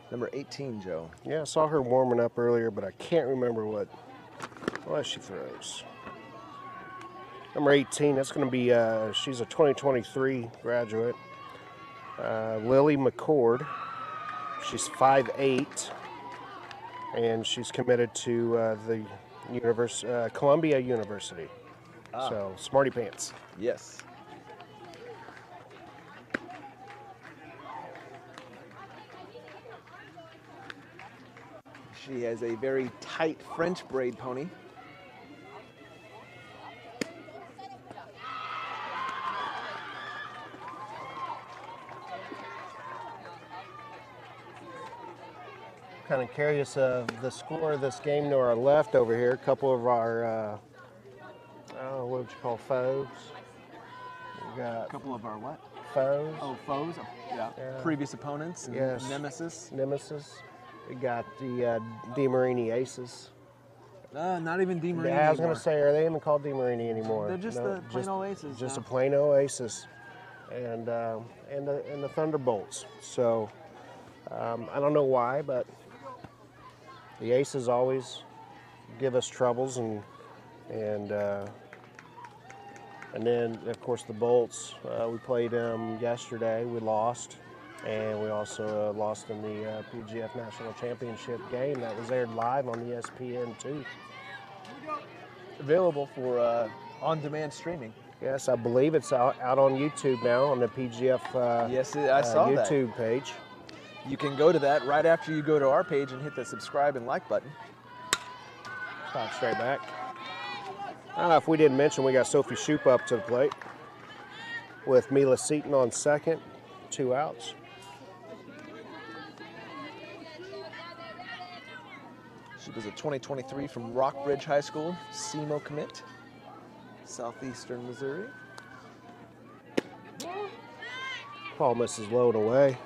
Number 18, Joe. Yeah, I saw her warming up earlier, but I can't remember what she throws. Number 18, that's going to be, she's a 2023 graduate. Lily McCord. She's 5'8", and she's committed to the Columbia University. So, smarty pants. Yes. She has a very tight French braid pony. Kind of curious of the score of this game to our left over here. A couple of our, what would you call foes? We got A couple of our what? foes. Oh, foes. Yeah. Previous opponents and Yes. nemesis. We got the DeMarini Aces. Not even DeMarini Yeah, I was going anymore. to say, are they even called DeMarini anymore? They're just the plain old Aces Just now. a plain old Aces, and the Thunderbolts. So I don't know why, but the Aces always give us troubles, and then of course the Bolts. We played them yesterday. We lost. And we also lost in the PGF National Championship game that was aired live on ESPN2. Available for on-demand streaming. Yes, I believe it's out on YouTube now on the PGF Yes, I saw that. YouTube page. You can go to that right after you go to our page and hit the subscribe and like button. Stop straight back. If we didn't mention, we got Sophie Shoup up to the plate with Mila Seaton on second, 2 outs. She was a 2023 from Rockbridge High School, SEMO commit, southeastern Missouri. Paul misses low and away.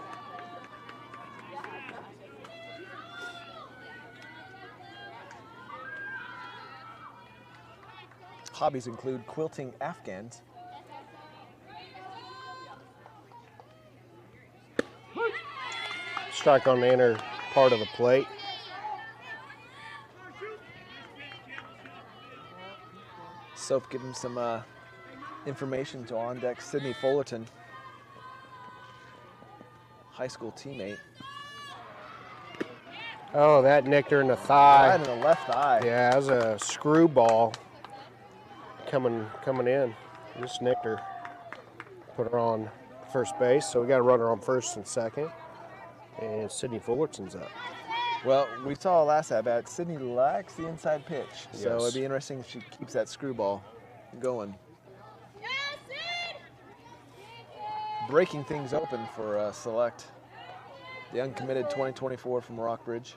Hobbies include quilting Afghans. Strike on the inner part of the plate. Soph give him some information to on deck Sydney Fullerton, high school teammate. Oh, that nicked her in the thigh. Right in the left eye. Yeah, that was a screwball coming in. Just nicked her. Put her on first base, so we got a runner on first and second. And Sydney Fullerton's up. Well, we saw last at bat, Sydney lacks the inside pitch. So Yes. it'd be interesting if she keeps that screwball going. Breaking things open for Select. The uncommitted 2024 from Rockbridge.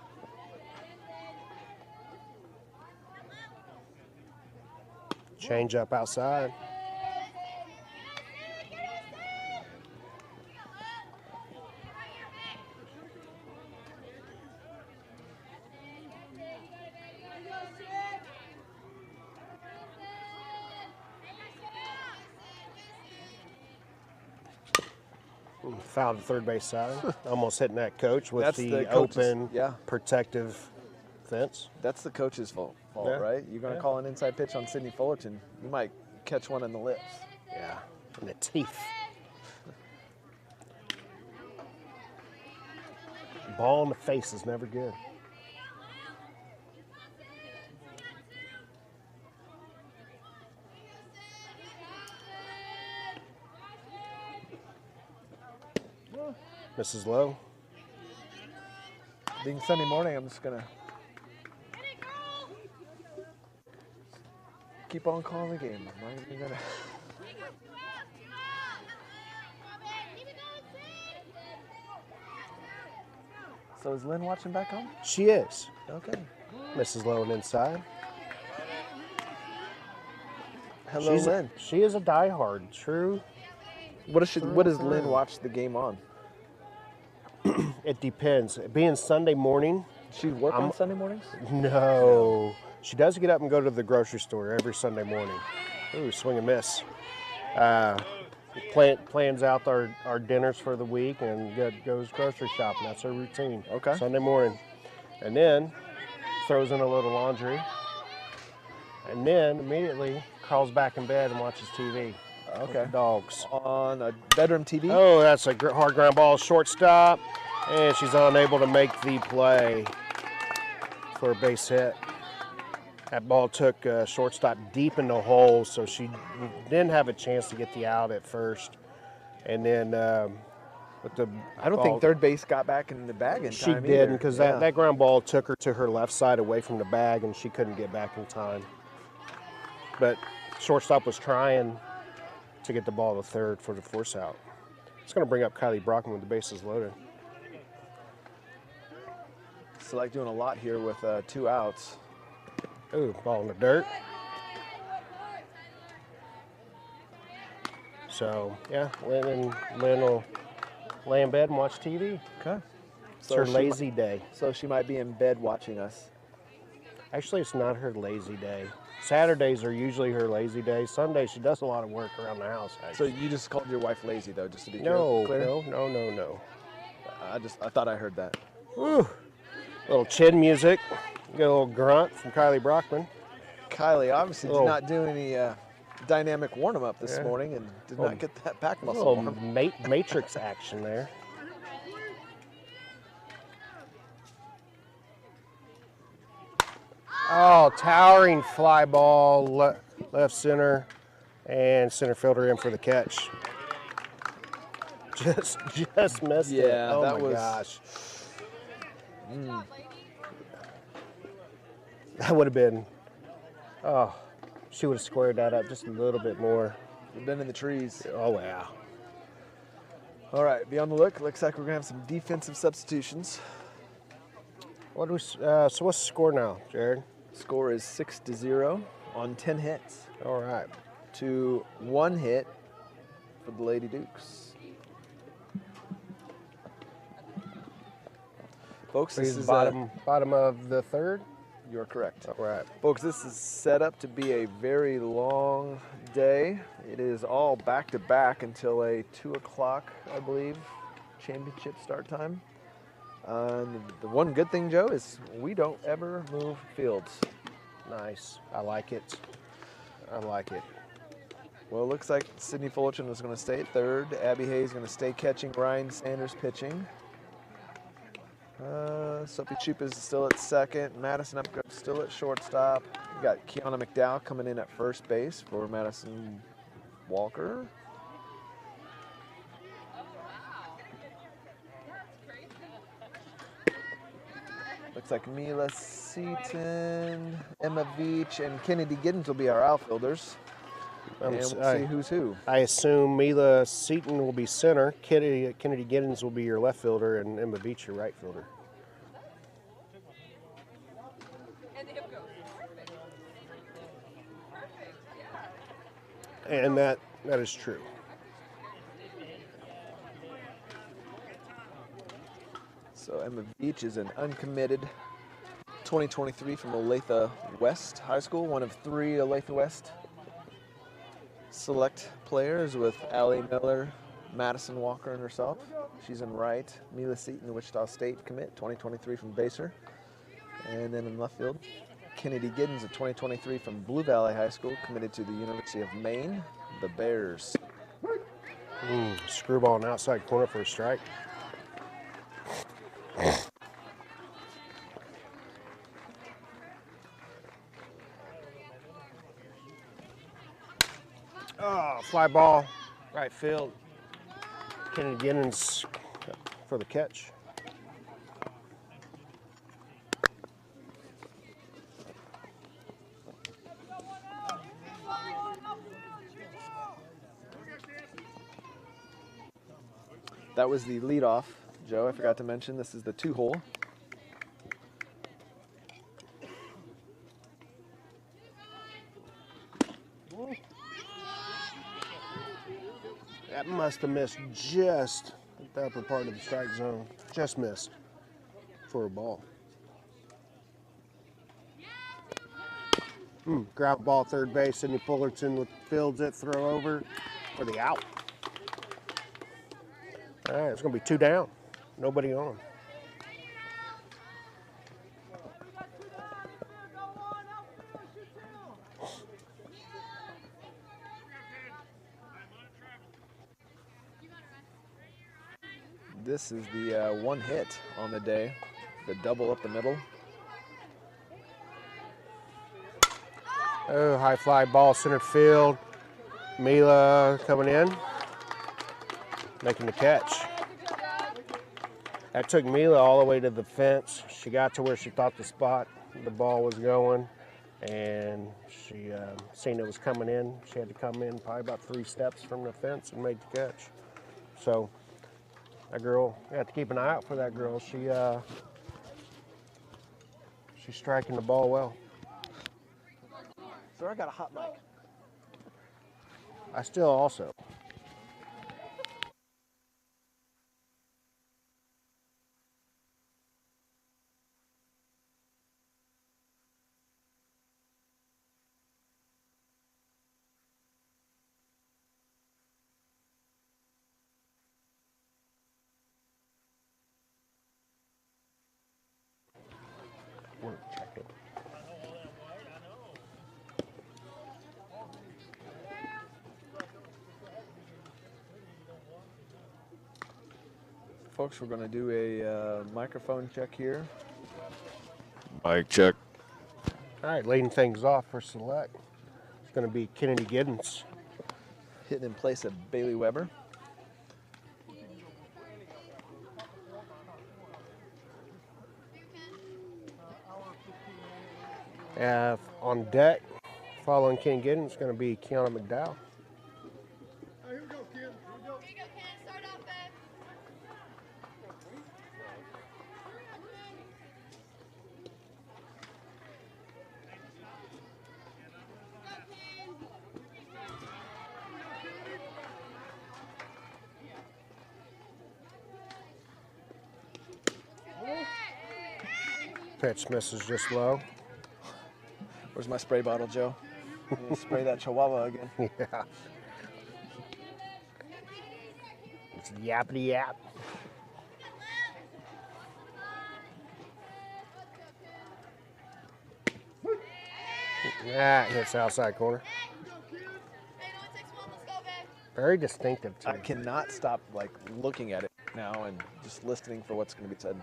Change up outside. Fouled the third base side. Almost hitting that coach with That's the the coach's- open, yeah. protective fence. That's the coach's fault, Yeah. right? You're going to call an inside pitch on Sydney Fullerton. You might catch one in the lips. Yeah, in the teeth. Ball in the face is never good. Mrs. Lowe. Being Sunday morning, I'm just going to keep on calling the game. I'm not even going to. So is Lynn watching back home? She is. Okay. Mrs. Lowe inside. Hello, Lynn. She is a diehard, true. What does Lynn watch the game on? It depends. Being Sunday morning, She work on Sunday mornings? no. She does get up and go to the grocery store every Sunday morning. Ooh, swing and miss. Plans out our dinners for the week and goes grocery shopping. That's her routine. Okay. Sunday morning. And then throws in a little laundry. And then immediately crawls back in bed and watches TV. with Okay. the dogs. On a bedroom TV? Oh, that's a hard ground ball, shortstop, and she's unable to make the play for a base hit. That ball took shortstop deep in the hole, so she didn't have a chance to get the out at first. And then with the I don't think third base got back in the bag in she time didn't, because either. that ground ball took her to her left side away from the bag, and she couldn't get back in time. But shortstop was trying to get the ball to third for the force out. It's going to bring up Kylie Brockman with the bases loaded. So like doing a lot here with 2 outs. Ooh, ball in the dirt. So, yeah, Lynn will lay in bed and watch TV. Okay. It's her lazy day. So she might be in bed watching us. Actually, it's not her lazy day. Saturdays are usually her lazy day. Sunday, she does a lot of work around the house, So actually. you just called your wife lazy though, just to be No, clear? no. I thought I heard that. Whew. Little chin music. Get a little grunt from Kylie Brockman. Kylie obviously did Oh. not do any dynamic warm-up this Yeah. morning and did Oh. not get that back A muscle little warm. matrix action there. Oh, towering fly ball, left center, and center fielder in for the catch. Just missed it. Yeah, Oh that my was- gosh. That would have been, she would have squared that up just a little bit more. We've been in the trees. Oh, yeah. All right, be on the look. Looks like we're gonna have some defensive substitutions. What do we, so what's the score now, Jared? Score is 6-0 on 10 hits All right. to 1 hit for the Lady Dukes. Folks, this Please, is bottom of the third. you're correct. All right. Folks, this is set up to be a very long day. It is all back-to-back until a 2 o'clock, I believe, championship start time. The one good thing, Joe, is we don't ever move fields. Nice. I like it. I like it. Well, it looks like Sydney Fullerton is going to stay at third. Abby Hayes is going to stay catching. Ryan Sanders pitching. Sophie Chup is still at second. Madison Upgood still at shortstop. We got Kiana McDowell coming in at first base for Madison Walker. Looks like Mila Seaton, Emma Veach, and Kennedy Giddens will be our outfielders. And we'll see who's who. I assume Mila Seaton will be center. Kennedy Giddens will be your left fielder, and Emma Beach your right fielder. And that is true. So Emma Veach is an uncommitted 2023 from Olathe West High School, one of 3 Olathe West select players with Allie Miller, Madison Walker and herself. She's in right. Mila Seaton, the Wichita State commit, 2023 from Baser. And then in left field, Kennedy Giddens, a 2023 from Blue Valley High School, committed to the University of Maine, the Bears. Screwball in outside corner for a strike. Oh, fly ball, right field. Kennedy Giddens for the catch. That was the leadoff, Joe. I forgot to mention this is the 2-hole. That must have missed just at the upper part of the strike zone. Just missed for a ball. Ground ball third base. Sidney Fullerton fields it, throw over for the out. All right, it's going to be 2 down. Nobody on. This is the one hit on the day, the double up the middle. Oh, high fly ball, center field. Mila coming in, making the catch. That took Mila all the way to the fence. She got to where she thought the ball was going, and she seen it was coming in. She had to come in probably about 3 steps from the fence and make the catch. So that girl, you have to keep an eye out for that girl. She's striking the ball well. So I got a hot mic. I still also. Check it. Folks, we're going to do a microphone check here. Mic check. All right, leading things off for select. It's going to be Kennedy Giddens. Hitting in place of Bailey Weber. On deck, following Ken Giddens, it's going to be Kiana McDowell. Here we go, kid. Here we go. Here you go, Ken. Start off, babe. Pitch misses just low. Where's my spray bottle, Joe? I'm gonna spray that chihuahua again. Yeah. It's yappity yap. That hits outside corner. Very distinctive too. I cannot stop like looking at it now and just listening for what's going to be said.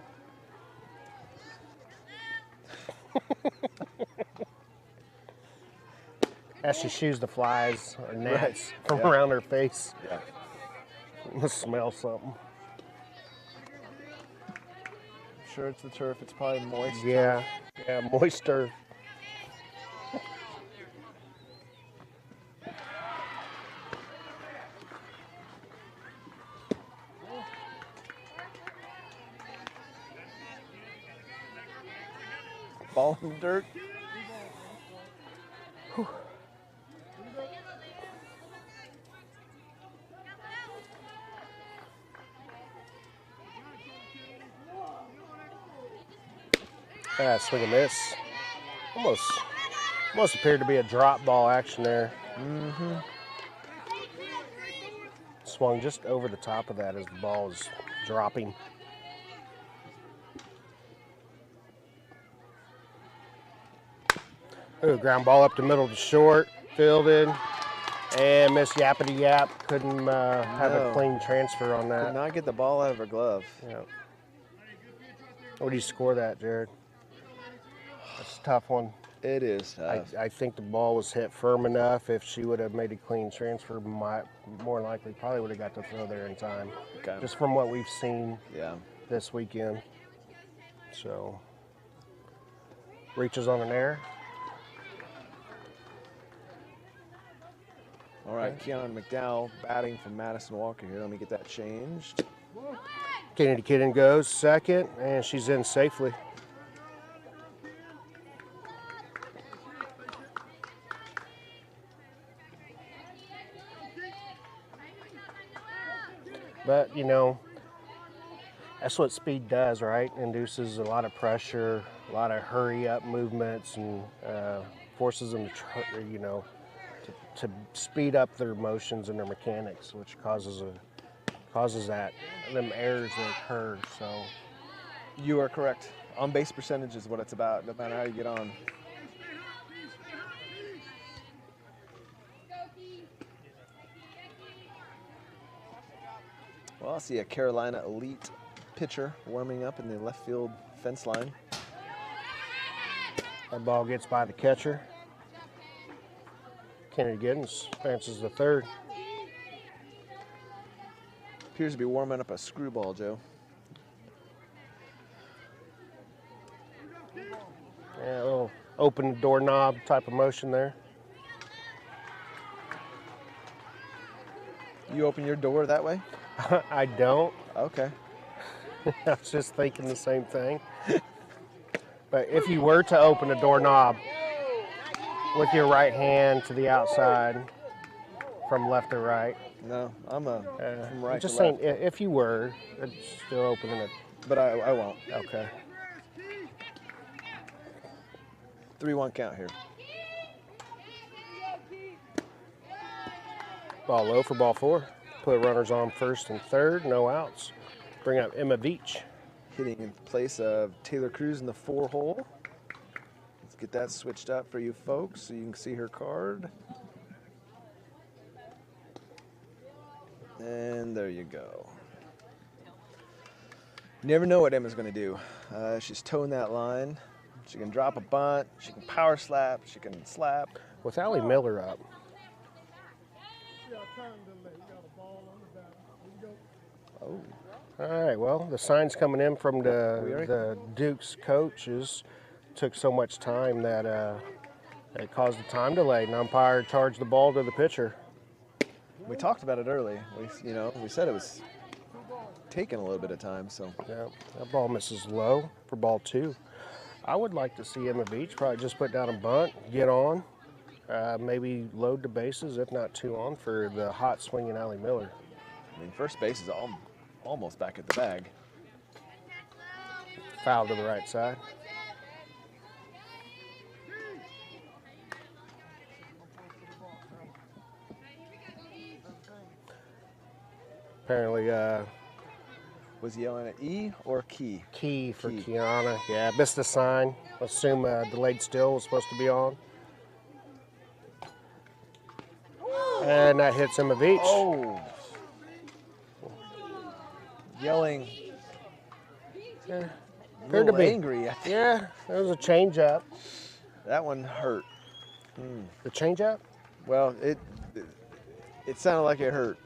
As she shoos the flies or gnats from Yeah. around her face. Yeah. Let's smell something. I'm sure it's the turf. It's probably moist. Yeah, moisture. Ball in the dirt. Whew. Swing and miss. Almost appeared to be a drop ball action there. swung just over the top of that as the ball was dropping. Ooh, ground ball up the middle to short, fielded, and Miss Yappity Yap couldn't have a clean transfer on that. Could not get the ball out of her glove. Yeah. What do you score that, Jared? That's a tough one. It is tough. I think the ball was hit firm enough. If she would have made a clean transfer, more likely probably would have got to throw there in time. Okay. Just from what we've seen this weekend. So, reaches on an error. All right, Keon McDowell batting from Madison Walker here. Let me get that changed. Kennedy Kidden goes second, and she's in safely. But, you know, that's what speed does, right? Induces a lot of pressure, a lot of hurry-up movements, and forces them to, you know, to speed up their motions and their mechanics, which causes them errors that occur. So you are correct. On base percentage is what it's about, no matter how you get on. Well, I see a Carolina elite pitcher warming up in the left field fence line. That ball gets by the catcher. Kennedy Giddens advances the third. Appears to be warming up a screwball, Joe. Yeah, a little open doorknob type of motion there. You open your door that way? I don't. Okay. I was just thinking the same thing. But if you were to open a doorknob with your right hand to the outside, from left to right. No, I'm from right just to left. saying, if you were, it's still opening it. But I won't. Okay. 3-1 count here. Ball low for ball four. Put runners on first and third, no outs. Bring up Emma Veach. Hitting in place of Taylor Cruz in the 4-hole. Let's get that switched up for you folks so you can see her card. And there you go. You never know what Emma's going to do. She's towing that line. She can drop a bunt. She can power slap. She can slap. With Allie Miller up. Oh. All right, well, the sign's coming in from the Duke's coaches. Took so much time that it caused a time delay. And umpire charged the ball to the pitcher. We talked about it early. We said it was taking a little bit of time. So yeah, that ball misses low for ball two. I would like to see Emma Veach probably just put down a bunt, get on, maybe load the bases, if not 2 on, for the hot swinging Allie Miller. I mean, first base is almost back at the bag. Foul to the right side. Apparently, was he yelling at E or key? Key for Kiana. Yeah, missed the sign. Assume delayed still was supposed to be on. And that hits Emma Veach. Oh. Yelling. Yeah. A little angry. Yeah, it was a changeup. That one hurt. The changeup? Well, it sounded like it hurt.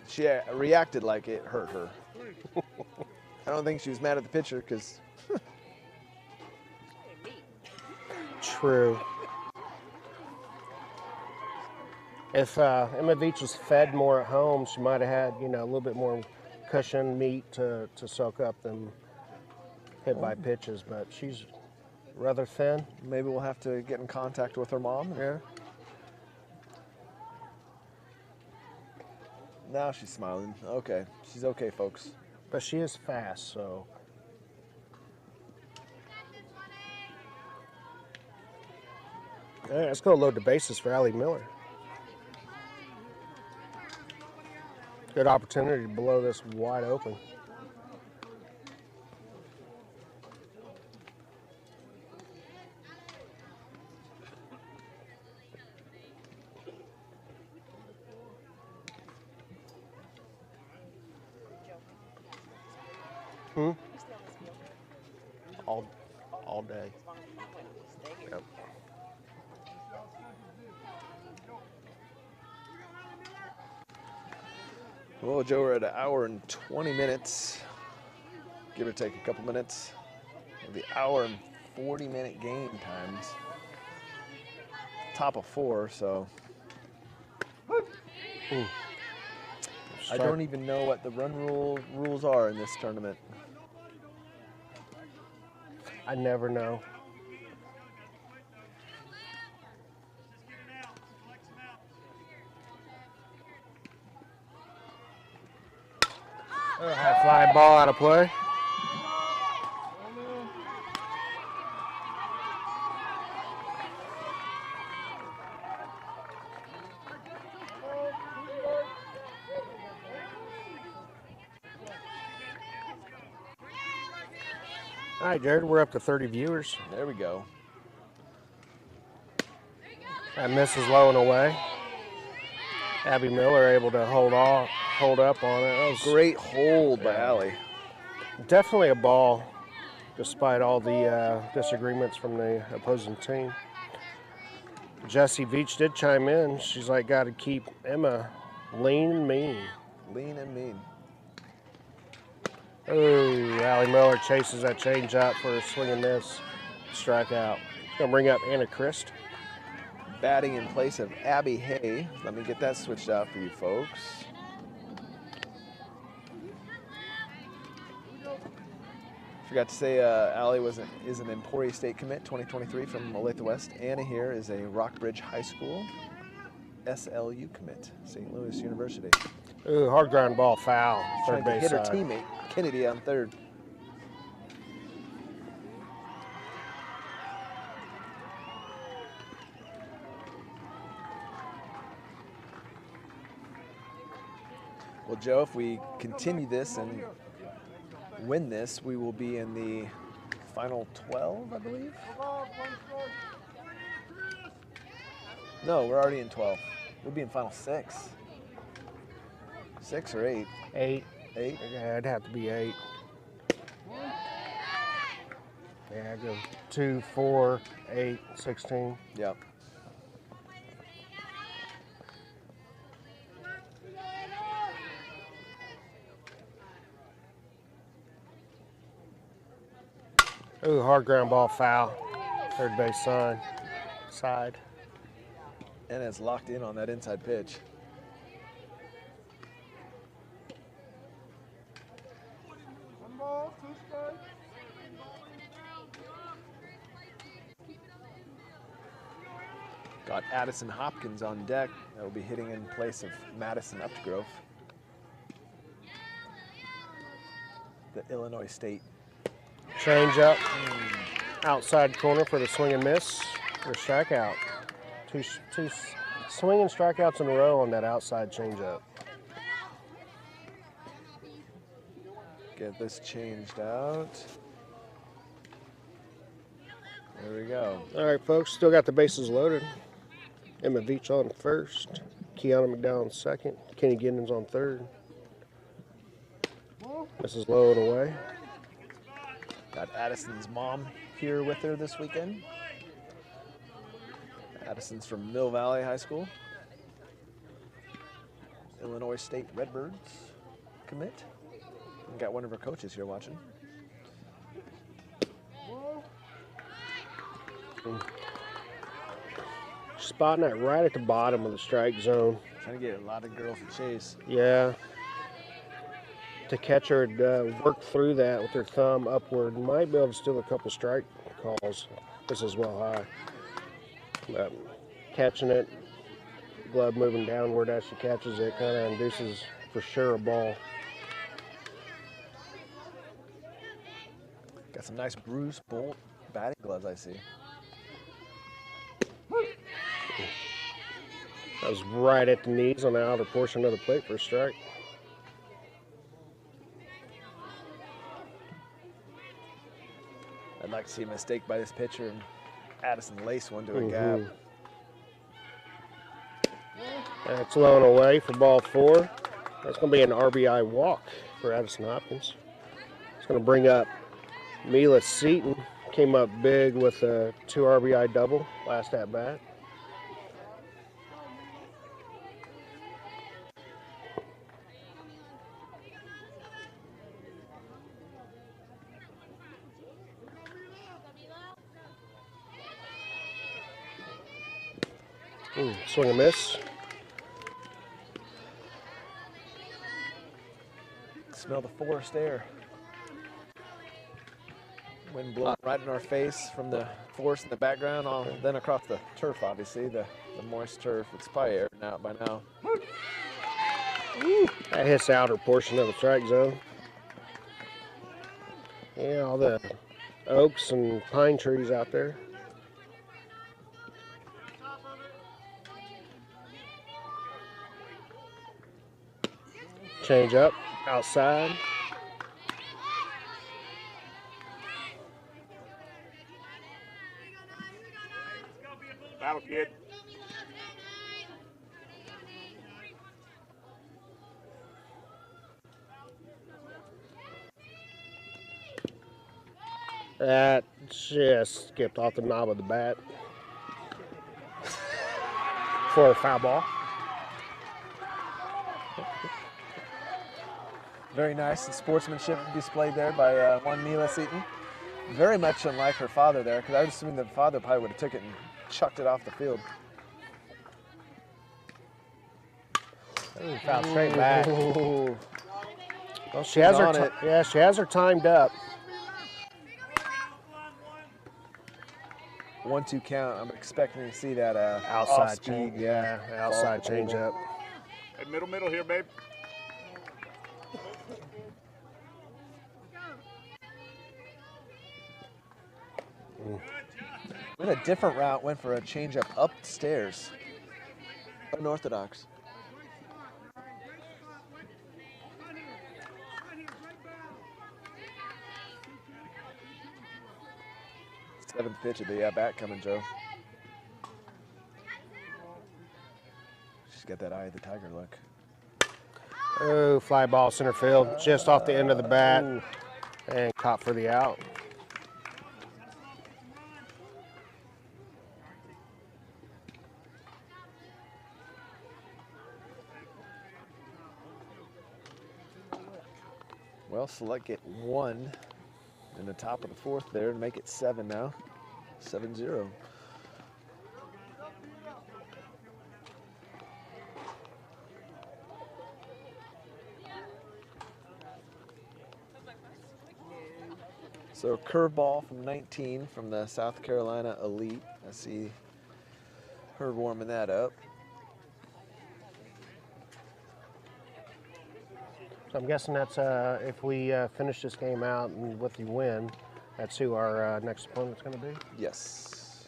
She reacted like it hurt her. I don't think she was mad at the pitcher because. True. If Emma Veach was fed more at home, she might have had, a little bit more cushion meat to soak up them hit by pitches, but she's rather thin. Maybe we'll have to get in contact with her mom. Yeah. Now she's smiling. Okay, she's okay, folks. But she is fast, so. All right, let's go load the bases for Allie Miller. Good opportunity to blow this wide open. All day. Yep. Well, Joe, we're at 1 hour and 20 minutes, give or take a couple minutes. The 1 hour and 40-minute game times. Top of 4, so. I don't even know what the run rules are in this tournament. I never know. High fly ball out of play. All right, Jared, we're up to 30 viewers. There we go. That misses low and away. Abby Miller able to hold up on it. That was Great hold by Allie. definitely a ball, despite all the disagreements from the opposing team. Jessie Veach did chime in. She's like, got to keep Emma lean and mean. Lean and mean. Ooh, Allie Miller chases that change up for a swing and miss. Strikeout. Gonna bring up Anna Christ. Batting in place of Abby Hay. Let me get that switched out for you folks. Forgot to say, Allie is an Emporia State commit, 2023 from Olathe West. Anna here is a Rockbridge High School SLU commit, St. Louis University. Ooh, hard ground ball foul. Trying Third to base hit her side. teammate, Kennedy, on third. Well, Joe, if we continue this and win this, we will be in the final 12, I believe. No, we're already in 12. We'll be in final 6. 6 or 8? 8. 8? Yeah, it'd have to be 8. Yeah, go 2, 4, 8, 16. Yep. Ooh, hard ground ball foul. Third base side. And it's locked in on that inside pitch. One ball, 2 strikes. Got Addison Hopkins on deck. That will be hitting in place of Madison Upgrove. The Illinois State. Change up. Outside corner for the swing and miss for a strikeout. Two swinging strikeouts in a row on that outside change up. Get this changed out. There we go. All right, folks, still got the bases loaded. Emma Veach on first. Kiana McDowell on second. Kenny Giddens on third. This is low and away. Got Addison's mom here with her this weekend. Addison's from Mill Valley High School. Illinois State Redbirds commit. And got one of her coaches here watching. Spotting that right at the bottom of the strike zone. Trying to get a lot of girls to chase. Yeah. To catch her, work through that with her thumb upward. Might be able to steal a couple strike calls. This is well high. But catching it, glove moving downward as she catches it, kind of induces for sure a ball. Got some nice Bruce Bolt batting gloves, I see. That was right at the knees on the outer portion of the plate for a strike. I'd like to see a mistake by this pitcher and Addison lace one to a gap. That's low and away for ball 4. That's going to be an RBI walk for Addison Hopkins. It's going to bring up Mila Seaton. Came up big with a 2 RBI double last at bat. Swing and miss. Smell the forest air. Wind blowing right in our face from the forest in the background, then across the turf, obviously, the moist turf. It's probably aired out by now. That hits the outer portion of the strike zone. Yeah, all the oaks and pine trees out there. Change up, outside. Battle kid. That just skipped off the knob of the bat for a foul ball. Very nice sportsmanship displayed there by one Mila Seaton. Very much unlike her father there, because I was assuming the father probably would have took it and chucked it off the field. Ooh, foul straight back. Ooh. Well, she has her. on it. Yeah, she has her timed up. 1-2 count. I'm expecting to see that Outside off-speed, change. Yeah, outside change up. Hey, middle here, babe. Went a different route, went for a changeup upstairs. Unorthodox. Seventh pitch of the bat coming, Joe. She's got that eye of the tiger look. Oh, fly ball center field, just off the end of the bat, and caught for the out. Well, Select get 1 in the top of the 4th there and make it 7 now. 7-0. So curveball from 19 from the South Carolina Elite. I see her warming that up. So I'm guessing that's if we finish this game out and with the win, that's who our next opponent's going to be. Yes.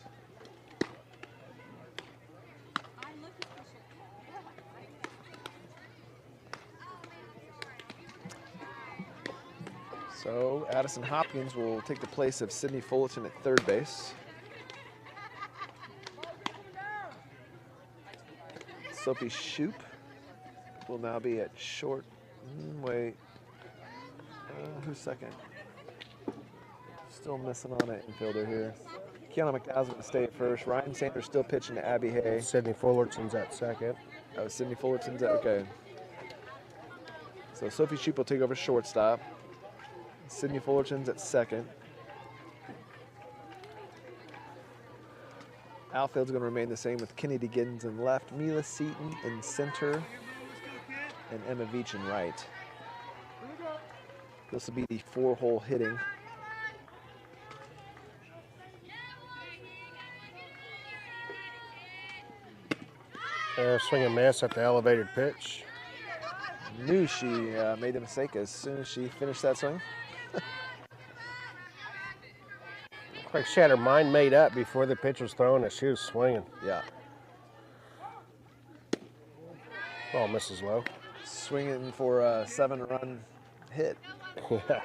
So Addison Hopkins will take the place of Sydney Fullerton at third base. Sophie Shoup will now be at short. Wait, who's second? Still missing on an infielder here. Kiana McDowell's going to stay at first. Ryan Sanders still pitching to Abby Hay. Sydney Fullerton's at second. Oh, Sydney Fullerton's at, okay. So Sophie Shoup will take over shortstop. Sydney Fullerton's at second. Outfield's going to remain the same with Kennedy Giddens in left, Mila Seaton in center, and Emma Veach in right. This will be the 4-hole hitting. Swing and miss at the elevated pitch. Knew she made the mistake as soon as she finished that swing. Looks like she had her mind made up before the pitch was thrown and she was swinging. Yeah. Ball misses low. Swinging for a 7-run hit. Yeah.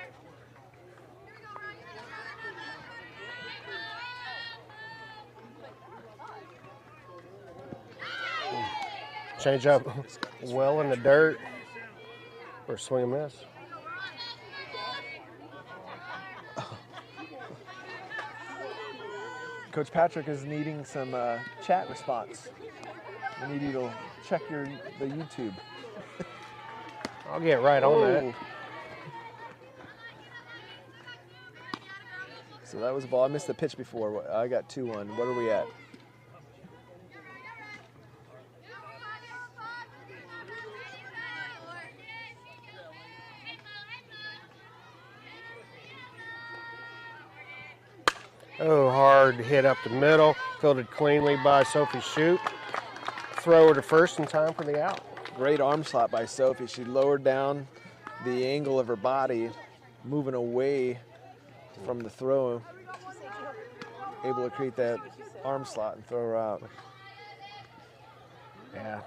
Change up well in the dirt. Or swing and miss. Coach Patrick is needing some chat response. We need you to check the YouTube. I'll get right on that. So that was a ball. I missed the pitch before. I got 2-1. What are we at? Oh, hard hit up the middle. Fielded cleanly by Sophie Shute. Throw her to first in time for the out. Great arm slot by Sophie. She lowered down the angle of her body, moving away from the throw. Able to create that arm slot and throw her out. Yeah.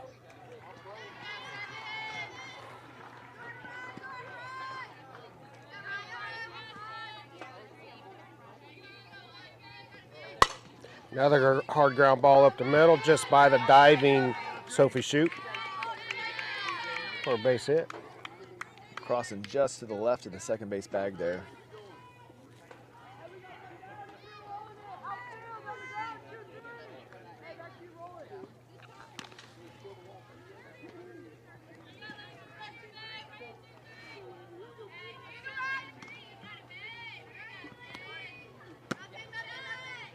Another hard ground ball up the middle, just by the diving Sophie Shute. For a base hit. Crossing just to the left of the second base bag there.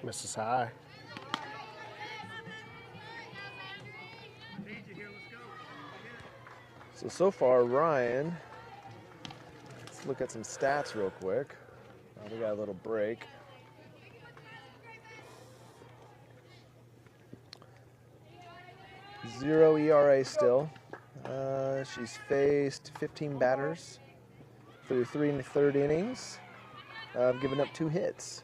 Misses high. So far, Ryan, let's look at some stats real quick. We got a little break. Zero ERA still. She's faced 15 batters through 3 1/3 innings. Given up 2 hits.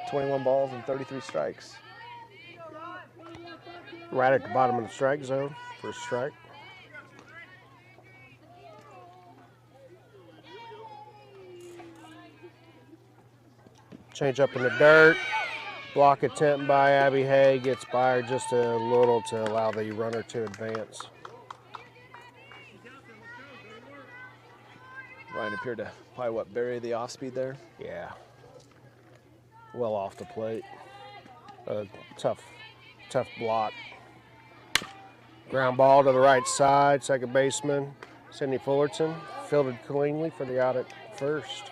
21 balls and 33 strikes. Right at the bottom of the strike zone for a strike. Change up in the dirt. Block attempt by Abby Hay. Gets by her just a little to allow the runner to advance. Ryan appeared to probably, bury the off speed there? Yeah. Well off the plate. Tough block. Ground ball to the right side. Second baseman, Sydney Fullerton, fielded cleanly for the out at first.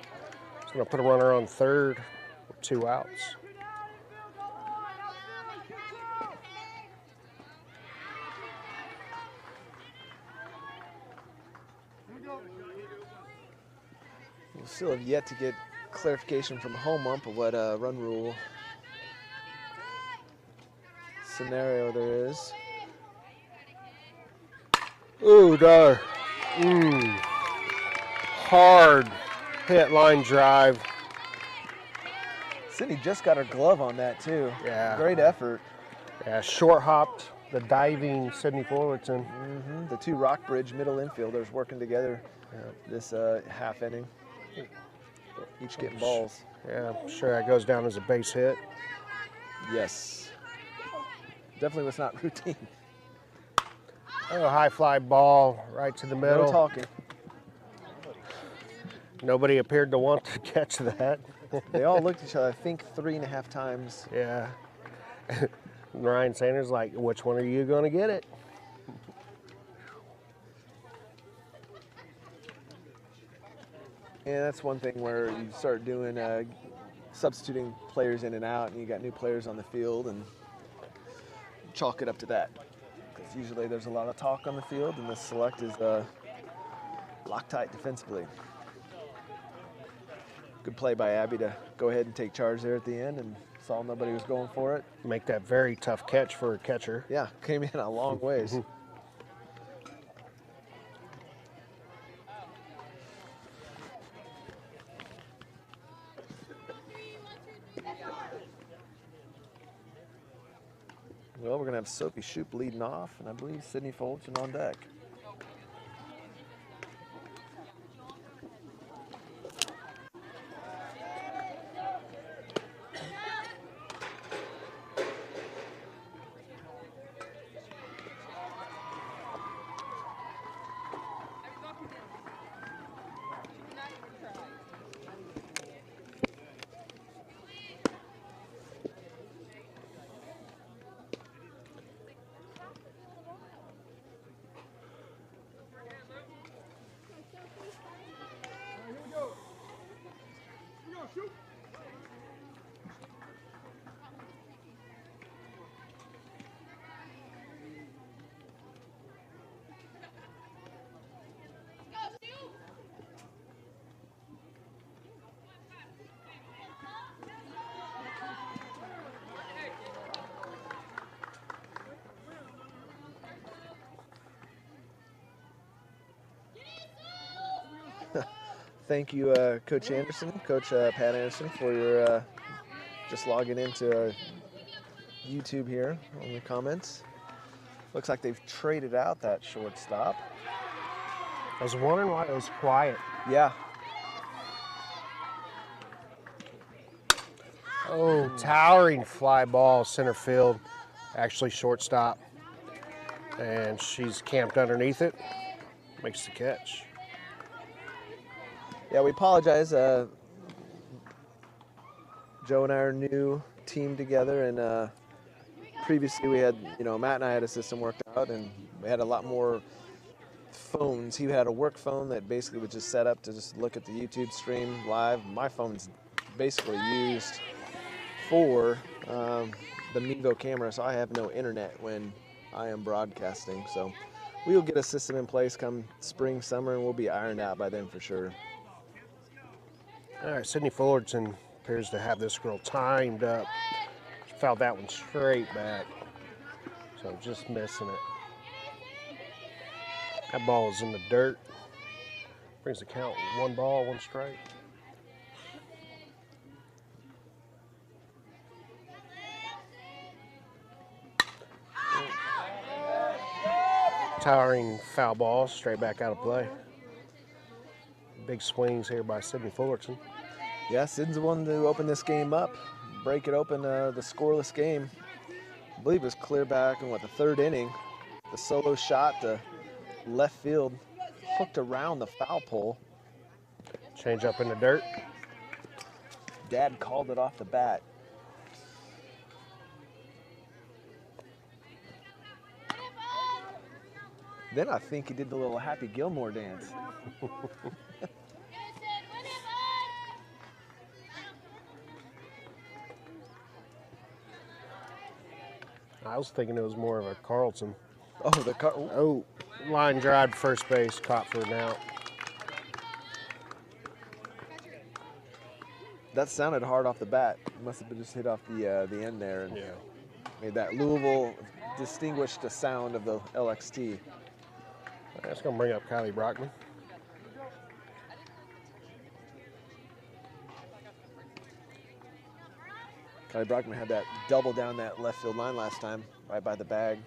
He's going to put a runner on third with 2 outs. We still have yet to get clarification from home ump of what run rule scenario there is. Ooh, there. Hard hit line drive. Sydney just got her glove on that too. Yeah. Great effort. Yeah, short hopped the diving Sydney Fullerton. The 2 Rockbridge middle infielders working together this half inning. Each getting balls. Yeah, I'm sure that goes down as a base hit. Yes. Definitely was not routine. Oh, high fly ball right to the middle. No talking. Nobody appeared to want to catch that. They all looked at each other, I think 3.5 times. Yeah. Ryan Sanders like, which one are you going to get it? And that's one thing where you start doing substituting players in and out, and you got new players on the field, and chalk it up to that. Because usually there's a lot of talk on the field, and the select is Loctite defensively. Good play by Abby to go ahead and take charge there at the end, and saw nobody was going for it. Make that very tough catch for a catcher. Yeah, came in a long ways. Well, we're going to have Sophie Shoup leading off, and I believe Sydney Fullerton on deck. thank you, Coach Anderson, Coach Pat Anderson, for your just logging into YouTube here on the comments. Looks like they've traded out that shortstop. I was wondering why it was quiet. Yeah. Oh, towering fly ball, center field, actually shortstop. And she's camped underneath it, makes the catch. Yeah, we apologize. Joe and I are new team together, and previously we had, Matt and I had a system worked out, and we had a lot more phones. He had a work phone that basically was just set up to just look at the YouTube stream live. My phone's basically used for the Mevo camera, so I have no internet when I am broadcasting. So we will get a system in place come spring, summer, and we'll be ironed out by then for sure. All right, Sydney Fullerton appears to have this girl timed up. She fouled that one straight back, so just missing it. That ball is in the dirt. Brings the count 1 ball, 1 strike. Towering foul ball, straight back out of play. Big swings here by Sydney Fullerton. Yeah, Sid's the one to open this game up, break it open, the scoreless game. I believe it was clear back in, the 3rd inning. The solo shot to left field, hooked around the foul pole. Change up in the dirt. Dad called it off the bat. Then I think he did the little Happy Gilmore dance. I was thinking it was more of a Carlton. Oh, Line drive first base, caught for an out. that sounded hard off the bat. It must have been just hit off the end there and made that Louisville distinguished the sound of the LXT. That's going to bring up Kylie Brockman. Kylie Brockman had that double down that left field line last time, right by the bag.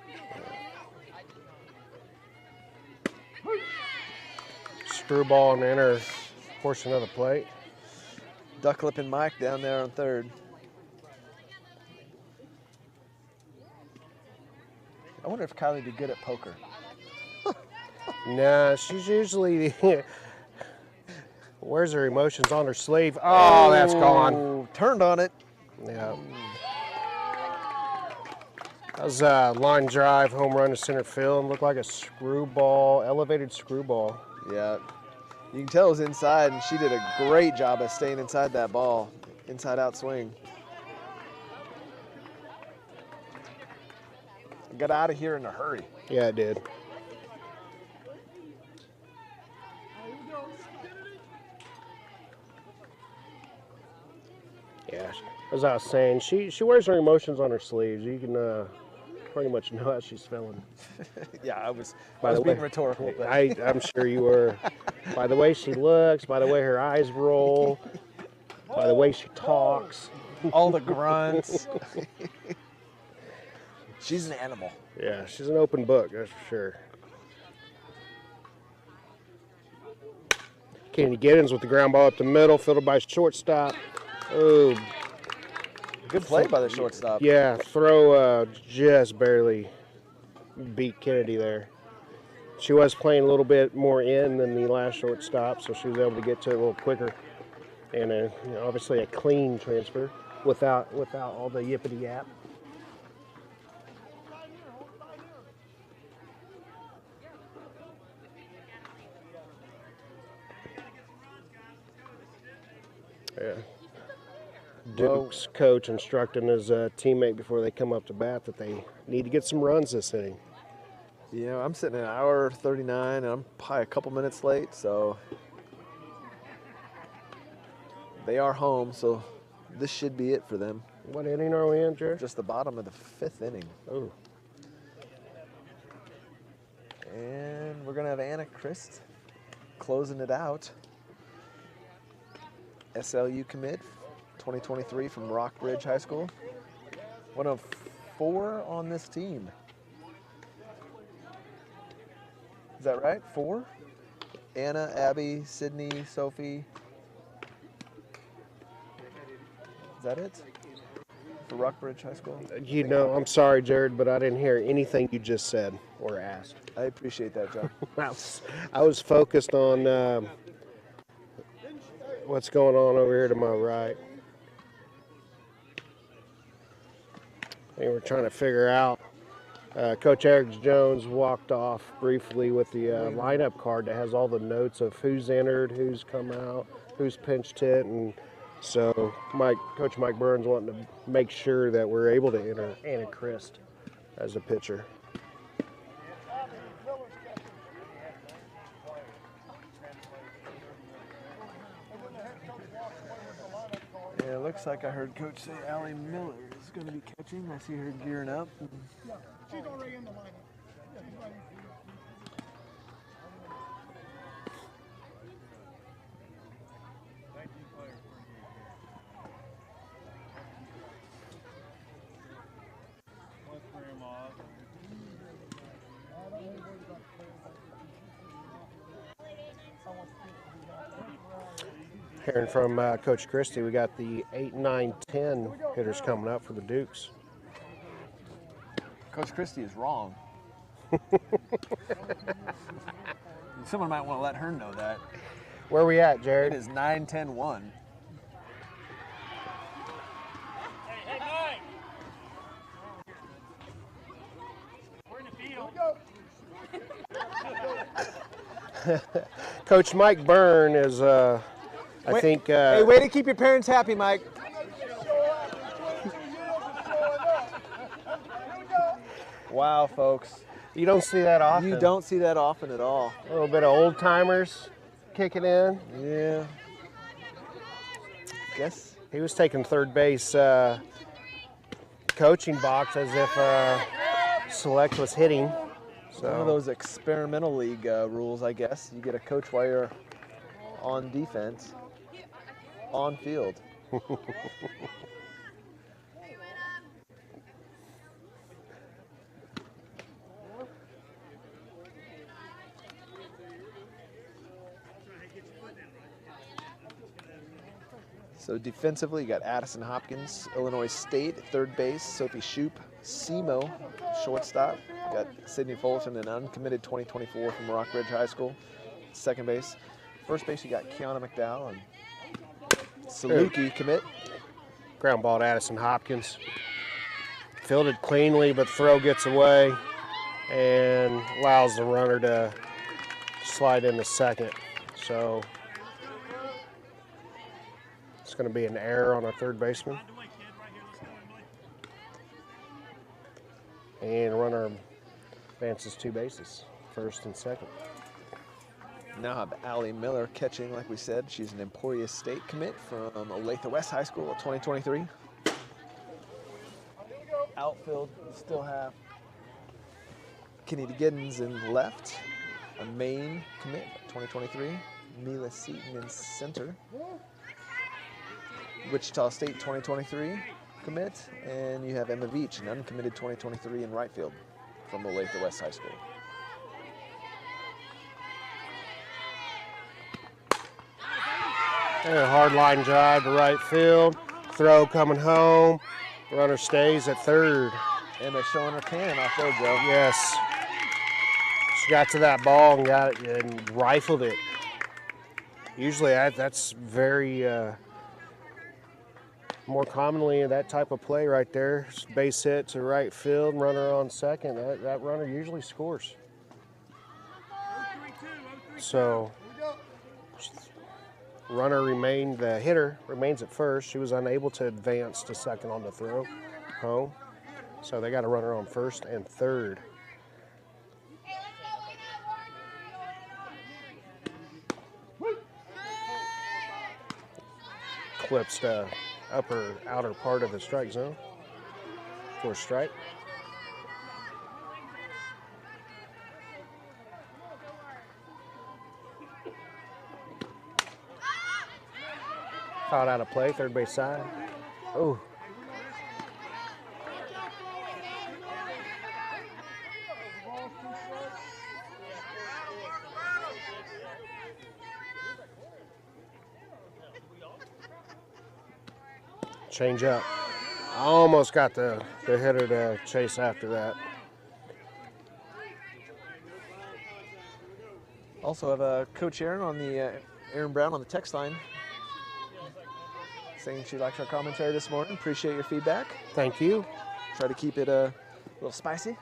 Screwball in the inner portion of the plate. Ducklip and Mike down there on third. I wonder if Kylie would be good at poker. Nah, she's usually wears her emotions on her sleeve. Oh, that's gone. Turned on it. Yeah. That was a line drive, home run to center field. Looked like a screwball, elevated screwball. Yeah. You can tell it was inside, and she did a great job of staying inside that ball. Inside out swing. Got out of here in a hurry. Yeah, it did. Yeah, as I was saying, she wears her emotions on her sleeves. You can pretty much know how she's feeling. Yeah, I was being rhetorical. But. I'm sure you were. By the way she looks, by the way her eyes roll, by the way she talks. All the grunts. She's an animal. Yeah, she's an open book, that's for sure. Kennedy Giddens with the ground ball up the middle, fielded by shortstop. Oh, good play by the shortstop. Yeah, throw just barely beat Kennedy there. She was playing a little bit more in than the last shortstop, so she was able to get to it a little quicker. And obviously a clean transfer without all the yippity yap. Yeah. Duke's coach instructing his teammate before they come up to bat that they need to get some runs this inning. Yeah, I'm sitting at an hour 39, and I'm probably a couple minutes late, so they are home, so this should be it for them. What inning are we in, Jared? Just the bottom of the 5th inning. Oh. And we're going to have Anna Christ closing it out. SLU commit, 2023 from Rockbridge High School. One of 4 on this team. Is that right? 4? Anna, Abby, Sydney, Sophie. Is that it? For Rockbridge High School? You know, I'm sorry, Jared, but I didn't hear anything you just said or asked. I appreciate that, John. I was focused on what's going on over here to my right. And we're trying to figure out. Coach Eric Jones walked off briefly with the lineup card that has all the notes of who's entered, who's come out, who's pinched hit, and so Coach Mike Burns wanting to make sure that we're able to enter Anna Christ as a pitcher. Yeah, it looks like I heard Coach say Allie Miller is going to be catching. I see her gearing up. Yeah, she's already in the lineup. She's ready. Hearing from Coach Christie, we got the 8, 9, 10 hitters coming up for the Dukes. Coach Christie is wrong. Someone might want to let her know that. Where are we at, It Jared? is 9-10-1. Coach Mike Byrne is, I think. Hey, way to keep your parents happy, Mike. Wow, folks. You don't see that often. You don't see that often at all. A little bit of old timers kicking in. Yeah. Guess. He was taking third base coaching box as if Select was hitting. So One of those experimental league rules, I guess. You get a coach while you're on defense, on field. So defensively, you got Addison Hopkins, Illinois State, third base, Sophie Shoup, SEMO, shortstop. You got Sydney Fulton, an uncommitted 2024 from Rockbridge High School, second base. First base, you got Kiana McDowell and Saluki commit. ground ball to Addison Hopkins. Fielded cleanly, but throw gets away and allows the runner to slide into second. So it's going to be an error on our third baseman. And runner advances 2 bases, first and second. Now have Allie Miller catching, like we said. She's an Emporia State commit from Olathe West High School of 2023. Outfield, still have Kenny Giddens in left, a Maine commit, 2023. Mila Seaton in center. Wichita State 2023 commit, and you have Emma Veach, an uncommitted 2023 in right field from Olathe West High School. And a hard line drive to right field. Throw coming home. Runner stays at third. Emma showing her can off there, Joe. Yes. She got to that ball and got it and rifled it. Usually that's very more commonly in that type of play right there. Base hit to right field, runner on second. That runner usually scores. So the hitter remains at first. She was unable to advance to second on the throw home. So they got a runner on first and third. Clips the outer part of the strike zone for a strike. Fouled out of play, third base side. Oh. Change up. I almost got the hitter to chase after that. Also have Coach Aaron on the Aaron Brown on the text line saying she likes our commentary this morning. Appreciate your feedback. Thank you. Try to keep it a little spicy.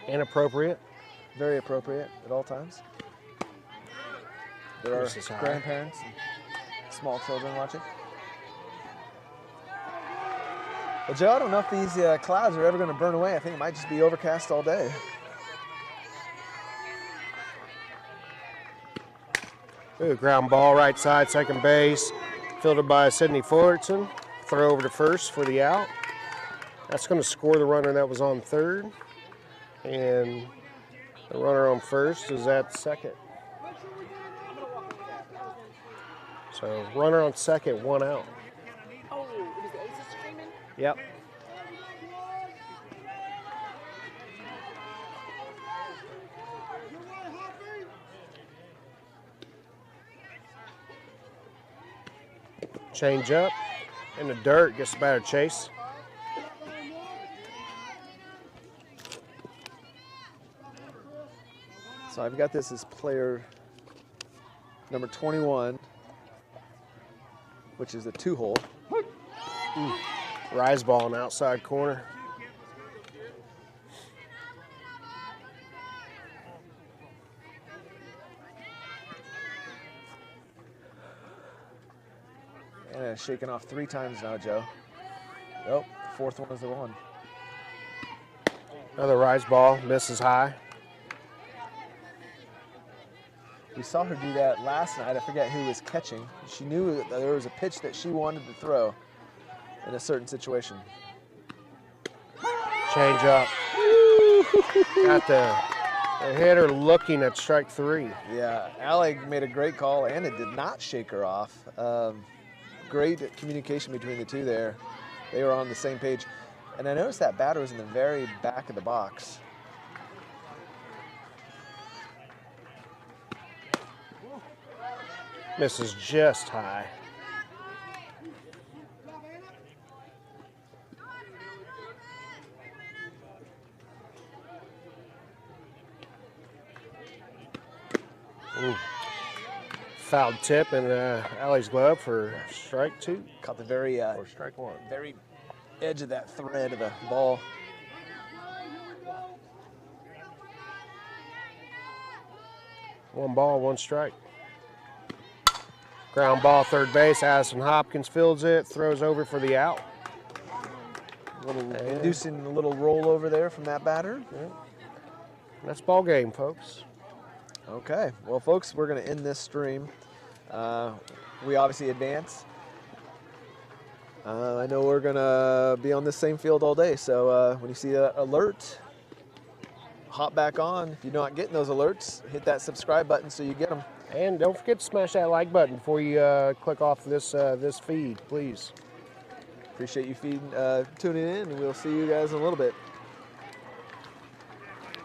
Inappropriate. Very appropriate at all times. There are This is high. grandparents and small children watching. Well, Joe, I don't know if these clouds are ever going to burn away. I think it might just be overcast all day. Ooh, ground ball, right side, second base. Fielded by Sydney Fullerton. Throw over to first for the out. That's going to score the runner that was on third. And the runner on first is at second. So runner on second, one out. Oh, it was the Aces screaming? Yep. Change up in the dirt, gets a better chase. So I've got this as player number 21, which is a 2-hole. Rise ball in the outside corner. And shaken off 3 times now, Joe. Nope, fourth one is the one. Another rise ball, misses high. We saw her do that last night. I forget who was catching. She knew that there was a pitch that she wanted to throw in a certain situation. Change up. Got the hitter looking at strike 3. Yeah, Allie made a great call, and it did not shake her off. Great communication between the two there. They were on the same page. And I noticed that batter was in the very back of the box. Misses just high. Ooh. Foul tip in Allie's glove for strike 2 Caught the very or strike 1. very edge of that thread of the ball. One ball, one strike. Ground ball, third base. Addison Hopkins fields it, throws over for the out. Inducing a little rollover there from that batter. Yeah. That's ball game, folks. Okay, well, folks, we're going to end this stream. We obviously advance. I know we're going to be on this same field all day, so when you see that alert, hop back on. If you're not getting those alerts, hit that subscribe button so you get them. And don't forget to smash that like button before you click off this this feed, please. Appreciate you tuning in, and we'll see you guys in a little bit.